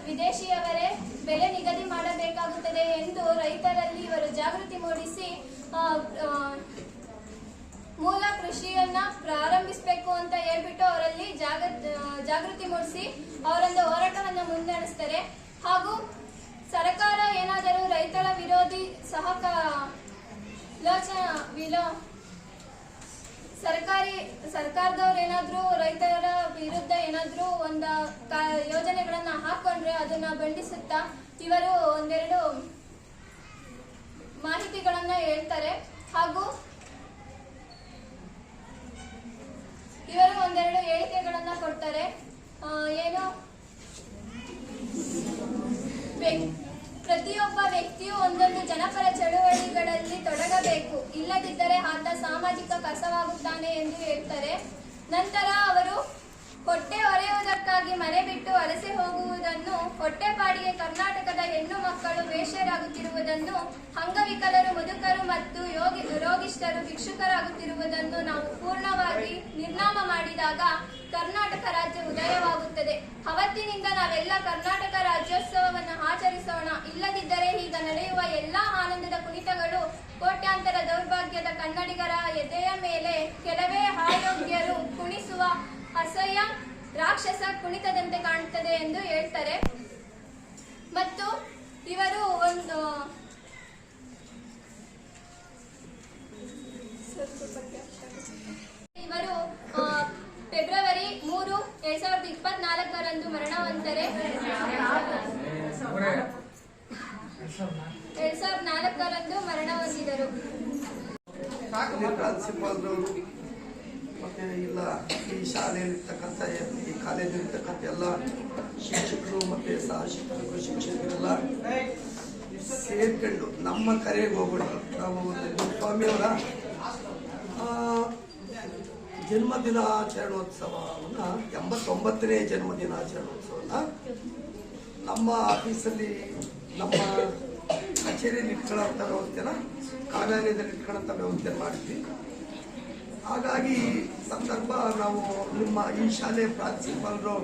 ವಿದೇಶಿಯವರೇ ಬೆಲೆ ನಿಗದಿ ಮಾಡಬೇಕಾಗುತ್ತದೆ ಎಂದು ರೈತರಲ್ಲಿ ಇವರು ಜಾಗೃತಿ ಮೂಡಿಸಿ ಮೂಲ ಕೃಷಿಯನ್ನ ಪ್ರಾರಂಭಿಸಬೇಕು ಅಂತ ಹೇಳ್ಬಿಟ್ಟು ಅವರಲ್ಲಿ ಜಾಗೃತಿ ಮೂಡಿಸಿ ಅವರೊಂದು ಹೋರಾಟವನ್ನು ಮುನ್ನಡೆಸ್ತಾರೆ. ಹಾಗೂ ಸರ್ಕಾರ ಏನಾದರೂ ರೈತರ ವಿರೋಧಿ ಸರ್ಕಾರದವ್ರು ಏನಾದ್ರೂ ರೈತರ ವಿರುದ್ಧ ಏನಾದ್ರೂ ಒಂದು ಯೋಜನೆಗಳನ್ನ ಹಾಕೊಂಡ್ರೆ ಅದನ್ನ ಬಂಧಿಸುತ್ತಾ ಇವರು ಒಂದೆರಡು ಮಾಹಿತಿಗಳನ್ನ ಹೇಳ್ತಾರೆ. ಹಾಗೂ ಕೊಡ್ತಾರೆ. ಏನು ಪ್ರತಿಯೊಬ್ಬ ವ್ಯಕ್ತಿಯು ಒಂದೊಂದು ಜನಪರ ಚಳುವಳಿಗಳಲ್ಲಿ ತೊಡಗಬೇಕು, ಇಲ್ಲದಿದ್ದರೆ ಆತ ಸಾಮಾಜಿಕ ಕಸವಾಗುತ್ತಾನೆ ಎಂದು ಹೇಳ್ತಾರೆ. ನಂತರ ಅವರು ಹೊಟ್ಟೆ ಹೊರೆಯುವುದಕ್ಕಾಗಿ ಮನೆ ಬಿಟ್ಟು ವಲಸೆ ಹೋಗುವುದನ್ನು, ಹೊಟ್ಟೆಪಾಡಿಗೆ ಕರ್ನಾಟಕದ ಹೆಣ್ಣು ಮಕ್ಕಳು ವೇಶ್ಯರಾಗುತ್ತಿರುವುದನ್ನು, ಅಂಗವಿಕಲರು, ಮುದುಕರು ಮತ್ತು ರೋಗಿಷ್ಠರು ಭಿಕ್ಷುಕರಾಗುತ್ತಿರುವುದನ್ನು ನಾವು ಪೂರ್ಣವಾಗಿ ನಿರ್ನಾಮ ಮಾಡಿದಾಗ ಕರ್ನಾಟಕ ರಾಜ್ಯ ಉದಯವಾಗುತ್ತದೆ. ಅವತ್ತಿನಿಂದ ನಾವೆಲ್ಲ ಕರ್ನಾಟಕ ರಾಜ್ಯೋತ್ಸವವನ್ನು ಆಚರಿಸೋಣ. ಇಲ್ಲದಿದ್ದರೆ ಈಗ ನಡೆಯುವ ಎಲ್ಲ ಆನಂದದ ಕುಣಿತಗಳು ಕೋಟ್ಯಾಂತರ ದೌರ್ಭಾಗ್ಯದ ಕನ್ನಡಿಗರ ಎದೆಯ ಮೇಲೆ ಕೆಲವೇ ಅಯೋಗ್ಯರು ಕುಣಿಸುವ ಅಸಹ್ಯ ರಾಕ್ಷಸ ಕುಣಿತದಂತೆ ಕಾಣುತ್ತದೆ ಎಂದು ಹೇಳ್ತಾರೆ. ಮತ್ತು ಇವರು ಫೆಬ್ರವರಿ 3, 2024 ಮರಣ ಹೊಂದಿದ್ದಾರೆ. 2004 ಮರಣ ಹೊಂದಿದರು. ಪ್ರಾಂಶುಪಾಲರವರು ಮತ್ತೆ ಇಲ್ಲ ಈ ಶಾಲೆಯಲ್ಲಿರ್ತಕ್ಕಂಥ ಈ ಕಾಲೇಜಲ್ಲಿರ್ತಕ್ಕಂಥ ಎಲ್ಲ ಶಿಕ್ಷಕರು ಮತ್ತೆ ಸಹ ಶಿಕ್ಷಕರು ಶಿಕ್ಷಕರೆಲ್ಲ ಸೇರ್ಕೊಂಡು ನಮ್ಮ ಕರೆಗೆ ಹೋಗ್ಬಿಟ್ಟು ನಾವು ಸ್ವಾಮಿಯವರ ಜನ್ಮದಿನಾಚರಣೋತ್ಸವವನ್ನು 89ನೇ ಜನ್ಮದಿನಾಚರಣೋತ್ಸವವನ್ನು ನಮ್ಮ ಆಫೀಸಲ್ಲಿ ನಮ್ಮ ಕಚೇರಿಯಲ್ಲಿ ಇಟ್ಕೊಳ್ಳೋಂಥ ವ್ಯವಸ್ಥೆನ ಕಾರ್ಯಾಲಯದಲ್ಲಿ ಇಟ್ಕೊಳ್ಳೋಂಥ ವ್ಯವಸ್ಥೆ ಮಾಡಿದ್ವಿ. ಹಾಗಾಗಿ ಸಂದರ್ಭ ನಾವು ನಿಮ್ಮ ಈ ಶಾಲೆ ಪ್ರಾಂಶುಪಾಲರು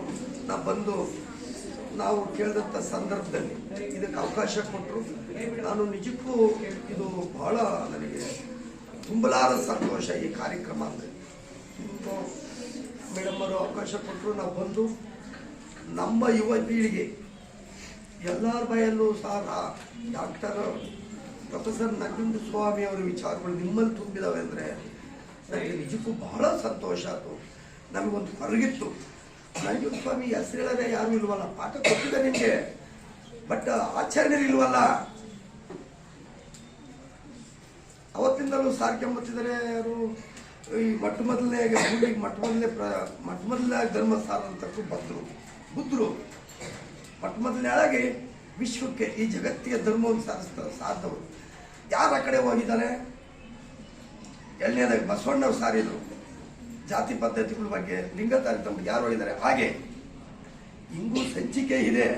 ಬಂದು ನಾವು ಕೇಳಿದಂಥ ಸಂದರ್ಭದಲ್ಲಿ ಇದಕ್ಕೆ ಅವಕಾಶ ಕೊಟ್ಟರು. ನಾನು ನಿಜಕ್ಕೂ ಇದು ಬಹಳ ನನಗೆ ತುಂಬಲಾರದ ಸಂತೋಷ. ಈ ಕಾರ್ಯಕ್ರಮ ಅಂದರೆ ಮೇಡಮ್ ಅವರು ಅವಕಾಶ ಕೊಟ್ಟರು. ನಾವು ಬಂದು ನಮ್ಮ ಯುವ ಪೀಳಿಗೆ ಎಲ್ಲರ ಬಾಯಲ್ಲೂ ಸಹ ಡಾಕ್ಟರ್ ಪ್ರೊಫೆಸರ್ ನಂಜುಂಡಸ್ವಾಮಿ ಅವರ ವಿಚಾರಗಳು ನಿಮ್ಮಲ್ಲಿ ತುಂಬಿದಾವೆ ಅಂದರೆ ನನಗೆ ನಿಜಕ್ಕೂ ಬಹಳ ಸಂತೋಷ ಆಯಿತು. ನಮಗೊಂದು ಹೊರಗಿತ್ತು, ನಂಜುಂಡಸ್ವಾಮಿ ಹೆಸರು ಹೇಳೋದೇ ಯಾರೂ ಇಲ್ವಲ್ಲ, ಪಾಠ ಕೊಟ್ಟಿದೆ ನಿಮಗೆ, ಬಟ್ ಆಚರಣೆ ಇಲ್ವಲ್ಲ. ಅವತ್ತಿಂದಲೂ ಸಾರ್ಕೊಂಬತ್ತಿದ್ದಾರೆ. ಅವರು ಈ ಮೊಟ್ಟ ಮೊದಲನೇ ಧರ್ಮಸ್ಥಾನ ಅಂತಕ್ಕೂ ಬುದ್ಧರು ಮೊಟ್ಟ ಮೊದಲನೇದಾಗಿ ವಿಶ್ವಕ್ಕೆ ಈ ಜಗತ್ತಿಗೆ ಧರ್ಮವನ್ನು ಸಾರಿದವರು ಯಾರು ಆ ಕಡೆ ಹೋಗಿದ್ದಾರೆ. ಎರಡನೇದಾಗಿ ಬಸವಣ್ಣವ್ರು ಸಾರಿದ್ರು ಜಾತಿ ಪದ್ಧತಿಗಳ ಬಗ್ಗೆ, ಲಿಂಗ ತಾರತಮ್ಯ ಯಾರು ಹೋಗಿದ್ದಾರೆ. ಹಾಗೆ ಹಿಂಗೂ ಸಂಚಿಕೆ ಇದೆ,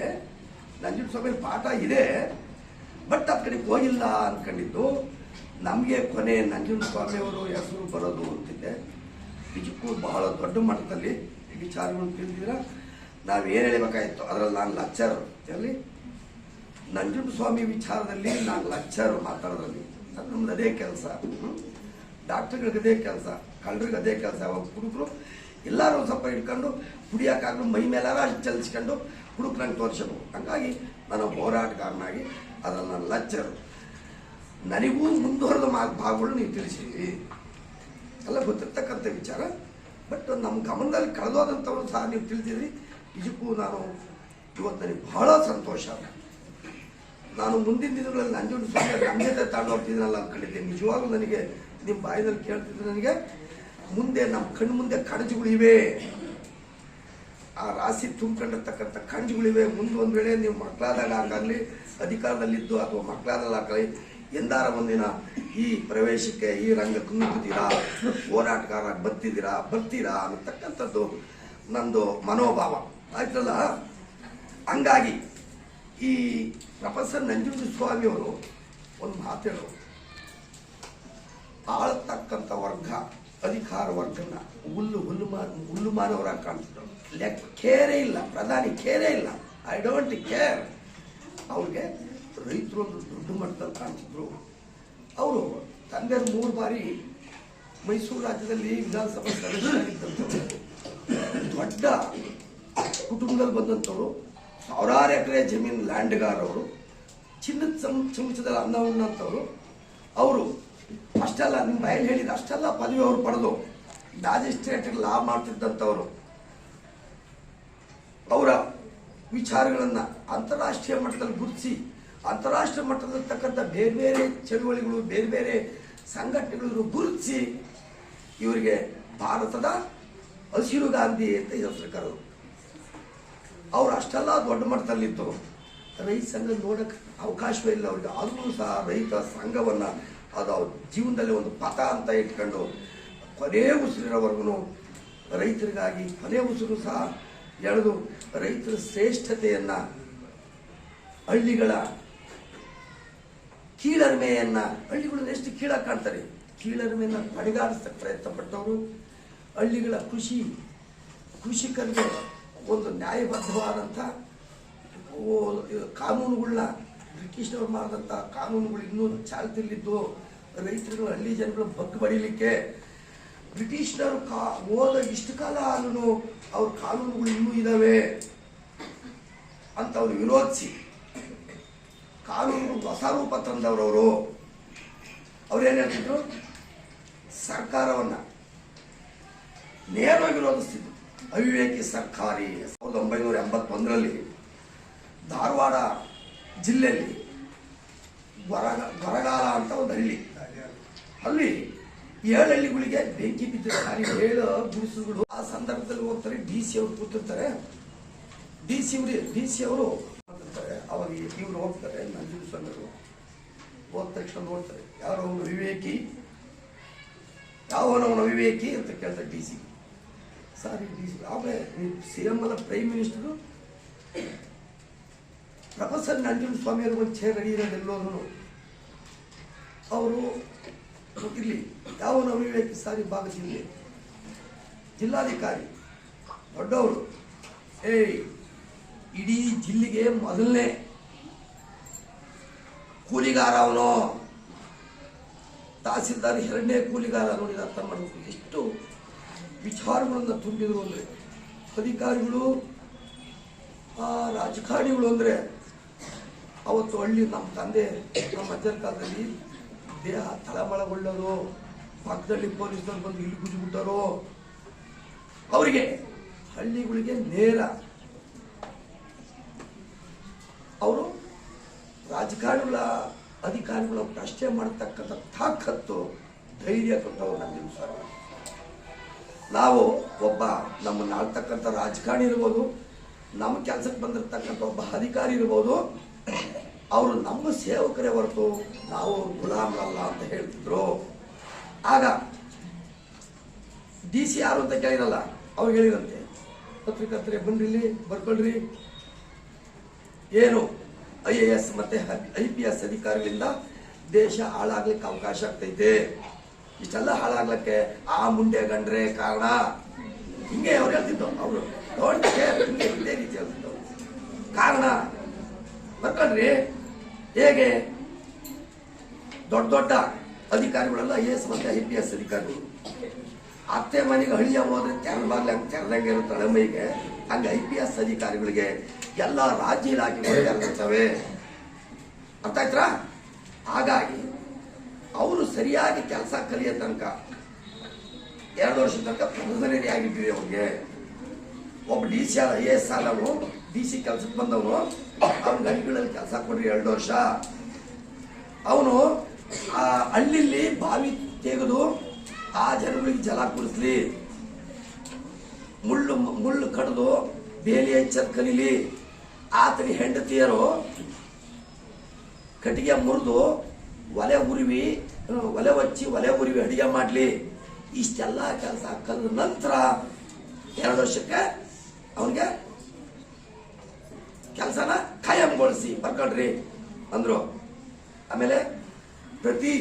ನಂಜುಂಡಸ್ವಾಮಿ ಪಾಠ ಇದೆ, ಬಟ್ ಆ ಕಡೆ ಹೋಗಿಲ್ಲ ಅಂದ್ಕೊಂಡಿದ್ದು ನಮಗೆ ಕೊನೆ ನಂಜುಂಡಸ್ವಾಮಿಯವರು ಹೆಸರು ಬರೋದು ಅಂತಿದೆ. ನಿಜಕ್ಕೂ ಬಹಳ ದೊಡ್ಡ ಮಟ್ಟದಲ್ಲಿ ವಿಚಾರಗಳನ್ನು ತಿಳಿದಿರ. ನಾವೇನು ಹೇಳಬೇಕಾಗಿತ್ತು ಅದರಲ್ಲಿ ನಾನು ಲೆಕ್ಚರ್ ಅಲ್ಲಿ ನಂಜುಂಡಸ್ವಾಮಿ ವಿಚಾರದಲ್ಲಿ ನಾನು ಲೆಕ್ಚರ್ ಮಾತಾಡೋದ್ರಲ್ಲಿ ಅದು ನಮ್ದು ಅದೇ ಕೆಲಸ. ಡಾಕ್ಟರ್ಗಳಿಗೆ ಅದೇ ಕೆಲಸ, ಕಳ್ಳರಿಗೆ ಅದೇ ಕೆಲಸ. ಅವಾಗ ಹುಡುಗರು ಎಲ್ಲರೂ ಸ್ವಲ್ಪ ಹಿಡ್ಕೊಂಡು ಕುಡಿಯೋಕ್ಕಾಗಲು ಮೈ ಮೇಲಾರ ಚಲಿಸ್ಕೊಂಡು ಹುಡುಕ್ರಂಗೆ ತೋರಿಸಬೇಕು. ಹಾಗಾಗಿ ನಾನು ಹೋರಾಟಗಾರನಾಗಿ ಅದರಲ್ಲಿ ನಾನು ಲೆಕ್ಚರ್. ನನಗೂ ಮುಂದುವರೆದ ಭಾಗಗಳು ನೀವು ತಿಳಿಸಿದ್ವಿ ಎಲ್ಲ ಗೊತ್ತಿರ್ತಕ್ಕಂಥ ವಿಚಾರ. ಬಟ್ ನಮ್ಮ ಗಮನದಲ್ಲಿ ಕಳೆದೋದಂಥವ್ರು ಸಹ ನೀವು ತಿಳಿದಿದ್ರಿ. ನಿಜಕ್ಕೂ ನಾನು ಇವತ್ತು ನನಗೆ ಬಹಳ ಸಂತೋಷ. ನಾನು ಮುಂದಿನ ದಿನಗಳಲ್ಲಿ ನಂಜುಂಡಸ್ವಾಮಿ ನಮ್ಮ ಜೊತೆ ತಗೊಂಡು ಹೋಗ್ತಿದ್ದೀನಲ್ಲ ಅಂದ್ಕೊಂಡಿದ್ದೆ. ನಿಜವಾಗ್ಲೂ ನನಗೆ ನಿಮ್ಮ ಬಾಯಿನಲ್ಲಿ ಕೇಳ್ತಿದ್ದೆ, ನನಗೆ ಮುಂದೆ ನಮ್ಮ ಕಣ್ಣು ಮುಂದೆ ಕಣಜುಗಳಿವೆ, ಆ ರಾಶಿ ತುಂಬಿಕೊಂಡಿರ್ತಕ್ಕಂಥ ಕಣಜುಗಳಿವೆ. ಮುಂದೆ ಒಂದು ವೇಳೆ ನೀವು ಮಕ್ಕಳಾದಾಗ ಆಗಲಿ, ಅಧಿಕಾರದಲ್ಲಿದ್ದು ಅಥವಾ ಮಕ್ಕಳಾದಲ್ಲಿ ಆಗಲಿ, ಎಂದಾರ ಒಂದಿನ ಈ ಪ್ರವೇಶಕ್ಕೆ ಈ ರಂಗಕ್ಕೆ ನುಗ್ಗುತ್ತೀರಾ, ಹೋರಾಟಗಾರ ಬರ್ತೀರಾ ಅನ್ನತಕ್ಕಂಥದ್ದು ನಂದು ಮನೋಭಾವ ಆಯ್ತಲ್ಲ. ಹಂಗಾಗಿ ಈ ಪ್ರೊಫೆಸರ್ ನಂಜುಂಡಸ್ವಾಮಿಯವರು ಒಂದು ಮಾತೇಳು, ಆಳತಕ್ಕಂಥ ವರ್ಗ ಅಧಿಕಾರ ವರ್ಗನ ಹುಲ್ಲು ಮಾನವರಾಗಿ ಕಾಣ್ತಿದ್ರು. ಕೇರೇ ಇಲ್ಲ, ಪ್ರಧಾನಿ ಕೇರೇ ಇಲ್ಲ, ಐ ಡೋಂಟ್ ಕೇರ್. ಅವ್ರಿಗೆ ರೈತರು ಒಂದು ದೊಡ್ಡ ಮಟ್ಟದಲ್ಲಿ ಕಾಣ್ತಿದ್ರು. ಅವರು ತಂದೆ 3 ಬಾರಿ ಮೈಸೂರು ರಾಜ್ಯದಲ್ಲಿ ವಿಧಾನಸಭಾ ಸದಸ್ಯರಾಗಿದ್ದಂಥವ್ರು, ದೊಡ್ಡ ಕುಟುಂಬದಲ್ಲಿ ಬಂದಂಥವ್ರು, ಸಾವಿರಾರು ಎಕರೆ ಜಮೀನು ಲ್ಯಾಂಡ್ಗಾರವರು, ಚಿನ್ನದ ಚಮಚದಲ್ಲಿ ಅನ್ನ ಉಣ್ಣಂಥವ್ರು. ಅವರು ಅಷ್ಟೆಲ್ಲ ನಿಮ್ಮ ಬಾಯಲ್ಲಿ ಹೇಳಿದ ಅಷ್ಟೆಲ್ಲ ಪದವಿ ಅವರು ಪಡೆದು ಮ್ಯಾಜಿಸ್ಟ್ರೇಟ್ ಲಾ ಮಾಡ್ತಿದ್ದಂಥವ್ರು. ಅವರ ವಿಚಾರಗಳನ್ನು ಅಂತಾರಾಷ್ಟ್ರೀಯ ಮಟ್ಟದಲ್ಲಿ ಗುರುತಿಸಿ, ಅಂತಾರಾಷ್ಟ್ರೀಯ ಮಟ್ಟದಲ್ಲಿರ್ತಕ್ಕಂಥ ಬೇರೆ ಬೇರೆ ಚಳುವಳಿಗಳು, ಬೇರೆ ಬೇರೆ ಸಂಘಟನೆಗಳನ್ನು ಗುರುತಿಸಿ ಇವರಿಗೆ ಭಾರತದ ಹಸಿರು ಗಾಂಧಿ ಅಂತ ಹೆಸರು ಕರೆದು. ಅವ್ರು ಅಷ್ಟೆಲ್ಲ ದೊಡ್ಡ ಮಟ್ಟದಲ್ಲಿದ್ದು ರೈತ ಸಂಘ ನೋಡಕ್ಕೆ ಅವಕಾಶವೇ ಇಲ್ಲ ಅವ್ರಿಗೆ. ಆದರೂ ಸಹ ರೈತ ಸಂಘವನ್ನು ಅದು ಅವ್ರ ಜೀವನದಲ್ಲಿ ಒಂದು ಪಥ ಅಂತ ಇಟ್ಕೊಂಡು ಕೊನೆ ಉಸಿರಿರೋವರೆಗೂ ರೈತರಿಗಾಗಿ ಕೊನೆ ಉಸಿರು ಸಹ ಎಳೆದು ರೈತರ ಶ್ರೇಷ್ಠತೆಯನ್ನು, ಹಳ್ಳಿಗಳ ಕೀಳರಿಮೆಯನ್ನು, ಹಳ್ಳಿಗಳನ್ನ ಎಷ್ಟು ಕೀಳಾಗಿ ಕಾಣ್ತಾರೆ, ಕೀಳರಿಮೆಯನ್ನು ಪಡೆಗಾಡಿಸಕ್ಕೆ ಪ್ರಯತ್ನ ಪಟ್ಟವರು. ಹಳ್ಳಿಗಳ ಕೃಷಿಕರಿಗೆ ಒಂದು ನ್ಯಾಯಬದ್ಧವಾದಂಥ ಕಾನೂನುಗಳನ್ನ, ಬ್ರಿಟಿಷ್ನವ್ರು ಮಾಡಿದಂಥ ಕಾನೂನುಗಳು ಇನ್ನೂ ಚಾಲ್ತಿಯಲ್ಲಿದ್ದು ರೈತರುಗಳು, ಹಳ್ಳಿ ಜನಗಳು ಬಗ್ಗು ಬಡಿಲಿಕ್ಕೆ ಬ್ರಿಟಿಷ್ನವರು ಹೋದ ಇಷ್ಟು ಕಾಲ ಆದ್ರೂ ಅವ್ರ ಕಾನೂನುಗಳು ಇನ್ನೂ ಇದ್ದಾವೆ ಅಂತ ಅವರು ವಿರೋಧಿಸಿ ಕಾನೂನುಗಳು ಹೊಸ ರೂಪ ತಂದವರವರು. ಅವ್ರೇನು ಹೇಳ್ತಿದ್ರು, ಸರ್ಕಾರವನ್ನು ನೇರವಾಗಿ ವಿರೋಧಿಸ್ತಿದ್ರು. ಅವಿವೇಕಿ ಸರ್ಕಾರಿ 1981ರಲ್ಲಿ ಧಾರವಾಡ ಜಿಲ್ಲೆಯಲ್ಲಿ ಗೊರಗಾಲ ಅಂತ ಒಂದು ಹಳ್ಳಿ, ಅಲ್ಲಿ 7 ಹಳ್ಳಿಗಳಿಗೆ ಬೆಂಕಿ ಬಿದ್ದಿದೆ. 7 ಗುಡಿಸುಗಳು. ಆ ಸಂದರ್ಭದಲ್ಲಿ ಹೋಗ್ತಾರೆ, DC ಅವರು ಕೂತಿರ್ತಾರೆ. DC ಅವರು ಅವಾಗ ಇವ್ರು ಹೋಗ್ತಾರೆ, ನಂಜುಂಡಸ್ವಾಮಿ ಹೋದ ತಕ್ಷಣ ನೋಡ್ತಾರೆ, ಯಾರೋ ಅವನು ವಿವೇಕಿ, ಯಾವನವನ ವಿವೇಕಿ ಅಂತ ಕೇಳ್ತಾರೆ DC. ಸಾರಿ DC ಆಮೇಲೆ CM ಅಲ್ಲ, ಪ್ರೈಮ್ ಮಿನಿಸ್ಟರು ಪ್ರೊಫೆಸರ್ ನಂಜುಂಡಸ್ವಾಮಿ ಅವರು ಒಂದು ಚೇರ್ ರೆಡಿ ಇರೋದೆಲ್ಲೋನು ಅವರು ಇರಲಿ, ಯಾವನ ವಿವೇಕಿ ಸಾರಿ ಭಾಗ ಜಿಲ್ಲಾಧಿಕಾರಿ ದೊಡ್ಡವರು, ಇಡೀ ಜಿಲ್ಲೆಗೆ ಮೊದಲನೇ ಕೂಲಿಗಾರ ಅವನು, ತಹಸೀಲ್ದಾರ್ 2ನೇ ಕೂಲಿಗಾರ. ನೋಡಿ ಅರ್ಥ ಮಾಡಬೇಕು ಎಷ್ಟು ವಿಚಾರಗಳನ್ನು ತುಂಬಿದ್ರು ಅಂದರೆ ಅಧಿಕಾರಿಗಳು, ರಾಜಕಾರಣಿಗಳು. ಅಂದರೆ ಅವತ್ತು ಹಳ್ಳಿ ನಮ್ಮ ತಂದೆ ನಮ್ಮ ಅಜ್ಜನ ಕಾಲದಲ್ಲಿ ದೇಹ ತಳಮಳಗೊಳ್ಳೋದು, ಪಕ್ಕದಲ್ಲಿ ಪೊಲೀಸ್ನವ್ರು ಬಂದು ಇಲ್ಲಿ ಗುಜ್ಜಿಬಿಟ್ಟರು. ಅವರಿಗೆ ಹಳ್ಳಿಗಳಿಗೆ ನೇರ ಅವರು ರಾಜಕಾರಣಿಗಳ ಅಧಿಕಾರಿಗಳು ಪ್ರಶ್ನೆ ಮಾಡತಕ್ಕಂಥ ತಾಕತ್ತು, ಧೈರ್ಯ ಕೊಟ್ಟವರು ನಮಗೆ ಸರ್. ನಾವು ಒಬ್ಬ ನಮ್ಮನ್ನು ಆಳ್ತಕ್ಕಂಥ ರಾಜಕಾರಣಿ ಇರ್ಬೋದು, ನಮ್ಮ ಕೆಲಸಕ್ಕೆ ಬಂದಿರತಕ್ಕಂಥ ಒಬ್ಬ ಅಧಿಕಾರಿ ಇರ್ಬೋದು, ಅವರು ನಮ್ಮ ಸೇವಕರೇ ಹೊರತು ನಾವು ಗುಲಾಮರಲ್ಲ ಅಂತ ಹೇಳ್ತಿದ್ರು. ಆಗ DC ಯಾರು ಅಂತ ಕೇಳಿರಲ್ಲ, ಅವ್ರು ಹೇಳಿರಂತೆ, ಪತ್ರಿಕರ್ತರೆ ಬನ್ರಿ ಬರ್ಕೊಳ್ರಿ, ಏನು IAS ಮತ್ತೆ IPS ಅಧಿಕಾರಿಗಳಿಂದ ದೇಶ ಹಾಳಾಗ್ಲಿಕ್ಕೆ ಅವಕಾಶ ಆಗ್ತೈತೆ, ಇಷ್ಟೆಲ್ಲ ಹಾಳಾಗ್ಲಿಕ್ಕೆ ಆ ಮುಂಡೆ ಗಂಡ್ರೆ ಕಾರಣ. ಹಿಂಗೆ ಅವ್ರು ಹೇಳ್ತಿದ್ದು, ಅವರು ಇದೇ ರೀತಿ ಹೇಳ್ತಿದ್ದು. ಕಾರಣ ಬರ್ಕೊಳ್ರಿ, ಹೇಗೆ ದೊಡ್ಡ ದೊಡ್ಡ ಅಧಿಕಾರಿಗಳೆಲ್ಲ IAS ಮತ್ತೆ IPS ಅಧಿಕಾರಿಗಳು, ಅತ್ತೆ ಮನೆಗೆ ಹಳಿಯ ಹೋದ್ರೆ ತೆರಬಾಗ್ಲಿ ಹಂಗೆ ತೆರೆದಂಗೆ ಇರುತ್ತಾಳೆ ಮೈಗೆ, ಹಂಗೆ IPS ಅಧಿಕಾರಿಗಳಿಗೆ ಎಲ್ಲ ರಾಜ್ಯ ಇಲಾಖೆಗಳು ತೆರೆದಿರ್ತವೆ. ಅರ್ಥ ಆಯ್ತಾ? ಹಾಗಾಗಿ ಅವರು ಸರಿಯಾಗಿ ಕೆಲಸ ಕಲಿಯೋ ತನಕ 2 ವರ್ಷದ ತನಕ ಪ್ರೊಫೆಸರಿ ಆಗಿದ್ದೀವಿ. ಅವ್ರಿಗೆ ಒಬ್ಬ DC IAS ಅಲ್ಲವನು, DC ಕೆಲಸಕ್ಕೆ ಬಂದವನು, ಅವ್ನಿಗೆ ಹಳ್ಳಿಗಳಲ್ಲಿ ಕೆಲಸ ಕೊಡ್ರಿ 2 ವರ್ಷ. ಅವನು ಆ ಹಳ್ಳಿಲಿ ಬಾವಿ ತೆಗೆದು ಆ ಜನಗಳಿಗೆ ಜಲ ಕುಡಿಸ್ಲಿ, ಮುಳ್ಳು ಕಡಿದು ಬೇಲಿ ಹಚ್ಚದ್ ಕಲೀಲಿ, ಆತನ ಹೆಂಡತಿಯರು ಕಟ್ಟಿಗೆ ಮುರಿದು ಒಲೆ ಹಚ್ಚಿ ಒಲೆ ಉರಿವಿ ಅಡಿಗೆ ಮಾಡ್ಲಿ. ಇಷ್ಟೆಲ್ಲ ಕೆಲಸ ಕಲಿದ ನಂತರ 2 ವರ್ಷಕ್ಕೆ ಅವನಿಗೆ ಕೆಲಸನ ಖಾಯಂಗೊಳಿಸಿ ಬರ್ಕೊಳ್ರಿ ಅಂದ್ರು. ಆಮೇಲೆ ಪ್ರತಿ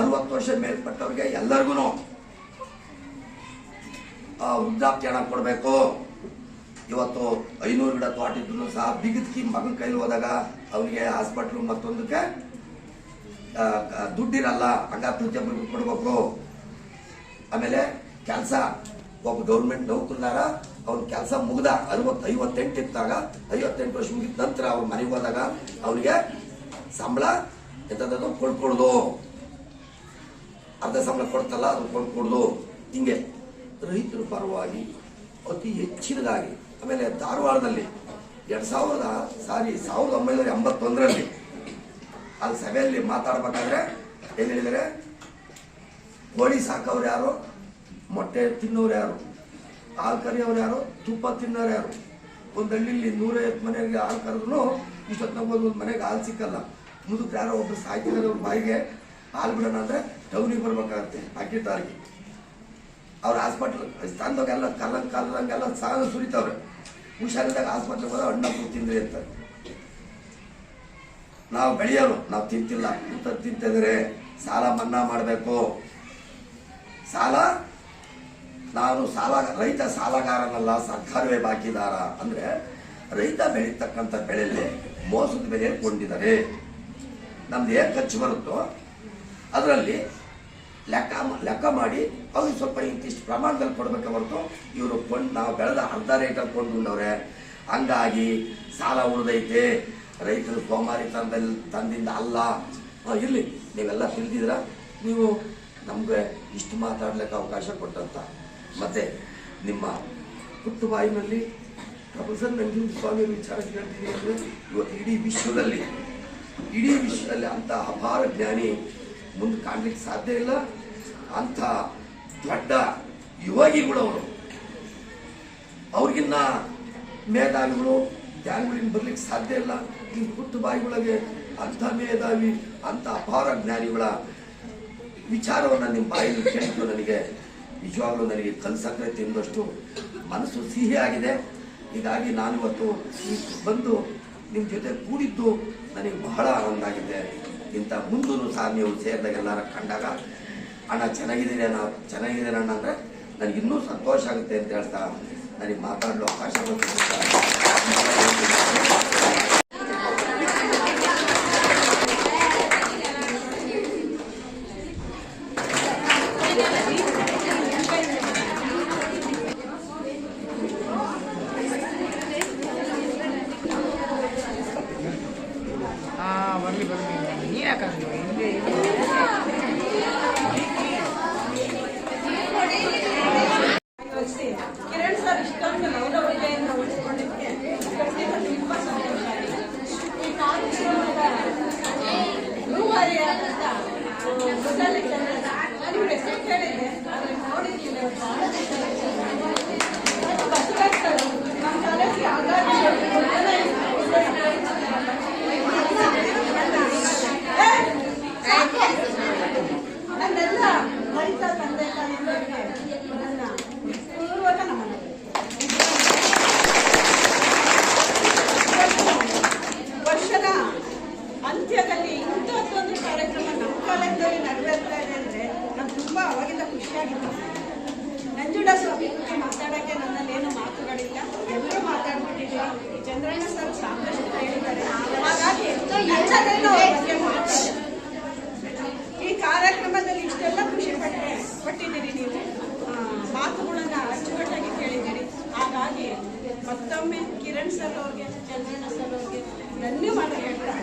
60 ವರ್ಷ ಮೇಲ್ಪಟ್ಟವ್ರಿಗೆ ಎಲ್ಲರಿಗೂ ವೃದ್ಧಾಪ್ಯ ಹಣ ಕೊಡಬೇಕು. ಇವತ್ತು 500 ಗಿಡ ತೋಟ ಇದ್ರು ಸಹ ಬಿಗಿದ್ಕಿ ಮಗನ ಕೈಲಿ ಹೋದಾಗ ಅವನಿಗೆ ಹಾಸ್ಪಿಟ್ಲು ಮತ್ತೊಂದಕ್ಕೆ ದುಡ್ಡಿರಲ್ಲ, ಹಂಗ ಪ್ರತಿಯೊಬ್ಬರಿಗೂ ಕೊಡ್ಬೇಕು. ಆಮೇಲೆ ಕೆಲಸ ಒಬ್ಬ ಗೌರ್ಮೆಂಟ್ ನೌಕರದಾರ, ಅವ್ನ ಕೆಲಸ ಮುಗ್ದ 58 ಇದ್ದಾಗ 58 ವರ್ಷ ಮುಗಿದ ನಂತರ ಅವ್ರ ಮನೆಗೆ ಹೋದಾಗ ಅವನಿಗೆ ಸಂಬಳ ಎಂಥದ್ದು ಕೊಡ್ಕೊಡುದು, ಅರ್ಧ ಸಂಬಳ ಕೊಡ್ತಲ್ಲ ಅದನ್ನು ಕೊಡ್ಕೊಡುದು. ಹಿಂಗೆ ರೈತರ ಪರವಾಗಿ ಅತಿ ಹೆಚ್ಚಿನದಾಗಿ. ಆಮೇಲೆ ಧಾರವಾಡದಲ್ಲಿ 1981ರಲ್ಲಿ ಅಲ್ಲಿ ಸಭೆಯಲ್ಲಿ ಮಾತಾಡ್ಬೇಕಾದ್ರೆ ಏನ್ ಹೇಳಿದರೆ, ಕೋಳಿ ಸಾಕವ್ರು ಯಾರು, ಮೊಟ್ಟೆ ತಿನ್ನೋರು ಯಾರು, ಹಾಲು ಕರಿಯೋರು ಯಾರು, ತುಪ್ಪ ತಿನ್ನೋರು ಯಾರು? ಒಂದು ಹಳ್ಳಿಲಿ 150 ಮನೆಗೆ ಹಾಲು ಕರೆದ್ರು ಇಷ್ಟೊತ್ತಿನಾಗ ಒಂದು ಮನೆಗೆ ಹಾಲು ಸಿಕ್ಕಲ್ಲ. ಮುದುಕರು ಯಾರೋ ಒಬ್ರು ಸಾಯ್ತಿದ್ದಾರೆ, ಅವ್ರ ಬಾಯಿಗೆ ಹಾಲು ಬಿಡೋಣ ಅಂದರೆ ಟೌನಿಗೆ ಬರ್ಬೇಕಾಗತ್ತೆ ಪ್ಯಾಕೆಟ್ ಹಾಲಿಗೆ. ಅವ್ರ ಹಾಸ್ಪಿಟ್ಲ್ ತಂದೋಗೆಲ್ಲ ಕಲ್ಲಂಗೆಲ್ಲ ಸಾಲ ಸುರಿತವ್ರೆ. ಹುಷಾರಿದ್ದಾಗ ಹಾಸ್ಪಿಟ್ಲಿಗೆ ಹೋದ ಹಣ್ಣು ತಿಂದ್ರಿ ಅಂತ. ನಾವು ಬೆಳೆಯೋರು, ನಾವು ತಿಂತಿಲ್ಲ, ತಿಂತಿದ್ರೆ ಸಾಲ ಮನ್ನಾ ಮಾಡಬೇಕು. ರೈತ ಸಾಲಗಾರನಲ್ಲ, ಸರ್ಕಾರವೇ ಬಾಕಿದಾರ. ಅಂದ್ರೆ ರೈತ ಬೆಳೀತಕ್ಕಂಥ ಬೆಳೆಯಲ್ಲಿ ಮೋಸದ ಬೆಲೆ ಕೊಂಡಿದ್ದಾರೆ. ನಮ್ದು ಏನು ಖರ್ಚು ಬರುತ್ತೋ ಅದರಲ್ಲಿ ಲೆಕ್ಕ ಮಾಡಿ ಅವ್ರಿಗೆ ಸ್ವಲ್ಪ ಇಂತಿಷ್ಟು ಪ್ರಮಾಣದಲ್ಲಿ ಕೊಡ್ಬೇಕು ಹೊರತು ಇವರು ನಾವು ಬೆಳೆದ ಅರ್ಧ ರೇಟಲ್ಲಿ ಕೊಂಡ್ಕೊಂಡವ್ರೆ. ಹಂಗಾಗಿ ಸಾಲ ಉಳಿದೈತೆ, ರೈತರು ಸೋಮಾರಿ ತಂದಿಂದ ಅಲ್ಲ. ಇರಲಿ, ನೀವೆಲ್ಲ ತಿಳಿದಿದ್ರ, ನೀವು ನಮಗೆ ಇಷ್ಟು ಮಾತಾಡ್ಲಿಕ್ಕೆ ಅವಕಾಶ ಕೊಟ್ಟಂತ. ಮತ್ತೆ ನಿಮ್ಮ ಪುಟ್ಟ ಬಾಯಿನಲ್ಲಿ ಪ್ರೊಫೆಸರ್ ನಂಜುಂಡಸ್ವಾಮಿ ವಿಚಾರ ಕೇಳ್ತೀನಿ ಅಂದರೆ ಇವತ್ತು ಇಡೀ ವಿಶ್ವದಲ್ಲಿ ಅಂಥ ಅಪಾರ ಜ್ಞಾನಿ ಮುಂದೆ ಕಾಣ್ಲಿಕ್ಕೆ ಸಾಧ್ಯ ಇಲ್ಲ. ಅಂಥ ದೊಡ್ಡ ಯೋಗಿಗಳು ಅವರು. ಅವ್ರಿಗಿನ್ನ ಮೇಧಾವಿಗಳು ಜ್ಞಾನಿಗಳಿಂದ ಬರ್ಲಿಕ್ಕೆ ಸಾಧ್ಯ ಇಲ್ಲ. ನಿಮ್ಮ ಪುಟ್ಟ ಬಾಯಿಗಳಿಗೆ ಅಂಥ ಮೇಧಾವಿ, ಅಂಥ ಅಪಾರ ಜ್ಞಾನಿಗಳ ವಿಚಾರವನ್ನು ನಿಮ್ಮ ಬಾಯಲ್ಲಿ ಕೇಳಿದ್ದು ನನಗೆ ನಿಜವಾಗ್ಲೂ ನನಗೆ ಕಲ್ಸಕ್ಕರೆ ತಿಂದಷ್ಟು ಮನಸ್ಸು ಸಿಹಿಯಾಗಿದೆ. ಹೀಗಾಗಿ ನಾನಿವತ್ತು ಬಂದು ನಿಮ್ಮ ಜೊತೆ ಕೂಡಿದ್ದು ನನಗೆ ಬಹಳ ಆನಂದ ಆಗಿದೆ. ಇಂಥ ಮುಂದೂ ಸಹ ನೀವು ಸೇರಿದಾಗ ಎಲ್ಲರ ಕಂಡಾಗ ಅಣ್ಣ ಚೆನ್ನಾಗಿದ್ದೀರಿ ಅಣ್ಣ ಅಂದರೆ ನನಗೆ ಇನ್ನೂ ಸಂತೋಷ ಆಗುತ್ತೆ ಅಂತ ಹೇಳ್ತಾ ನನಗೆ ಮಾತಾಡಲು ಅವಕಾಶ ಕಿರಣ್ ಸರ್ ಇಷ್ಟೊಂದು ಗೌರವತೆಯನ್ನು ಉಳಿಸಿಕೊಂಡಿದ್ದಕ್ಕೆ ತುಂಬಾ ಸಂತೋಷ ಆಗಿದೆ. ಈ ಕಾರ್ಯಕ್ರಮದ ರೂವಾರಿಯಾದಂಥ ಮೊದಲೇ ನಾನು ಹೆಸರು ಕೇಳಿದ್ದೆ, ಅದನ್ನು ನೋಡಿದ್ದೀನಿ. ಬಸವರಾಜ್ ಸರ್ ನಮ್ಮ ಕಾಲೇಜಿಗೆ ಆಗಾಗ ನನ್ನೆಲ್ಲ ರೈತ ತಂದೆ ತಾಯಿಗಳಿಗೆ ನನ್ನ ಪೂರ್ವಕ ನಮನ. ವರ್ಷದ ಅಂತ್ಯದಲ್ಲಿ ಇಂಥದ್ದೊಂದು ಕಾರ್ಯಕ್ರಮ ನಮ್ಮ ಕಾಲೇಜಲ್ಲಿ ನೆರವೇರ್ತಾ ಇದೆ ಅಂದರೆ ನಾನು ತುಂಬ ಅವಾಗಿಂದ ಖುಷಿಯಾಗಿತ್ತು. ನಂಜುಂಡಸ್ವಾಮಿ ಬಗ್ಗೆ ಮಾತಾಡೋಕ್ಕೆ ನನ್ನಲ್ಲೇನು ಮಾತುಗಳಿಲ್ಲ, ಎಲ್ಲರೂ ಮಾತಾಡ್ಬಿಟ್ಟಿದ್ದೀವಿ. ಚಂದ್ರಣ್ಣ ಸರ್ ಸಾಕಷ್ಟು ಹೇಳಿದ್ದಾರೆ, ಹಾಗಾಗಿ ಎಲ್ಲರೇನೋ ಬಗ್ಗೆ ಮಾತಾಡಿ ಈ ಕಾರ್ಯಕ್ರಮದಲ್ಲಿ ಇಷ್ಟೆಲ್ಲ ಖುಷಿ ಪಟ್ಟಿದ್ದೀರಿ. ನೀವು ಮಾತುಗಳನ್ನು ಅಚ್ಚುಕಟ್ಟಾಗಿ ಕೇಳಿದ್ದೀರಿ. ಹಾಗಾಗಿ ಮತ್ತೊಮ್ಮೆ ಕಿರಣ್ ಸರ್ ಅವ್ರಿಗೆ, ಚಂದ್ರಣ್ಣ ಸರ್ ಅವ್ರಿಗೆ ಧನ್ಯವಾದ ಹೇಳ್ತಾ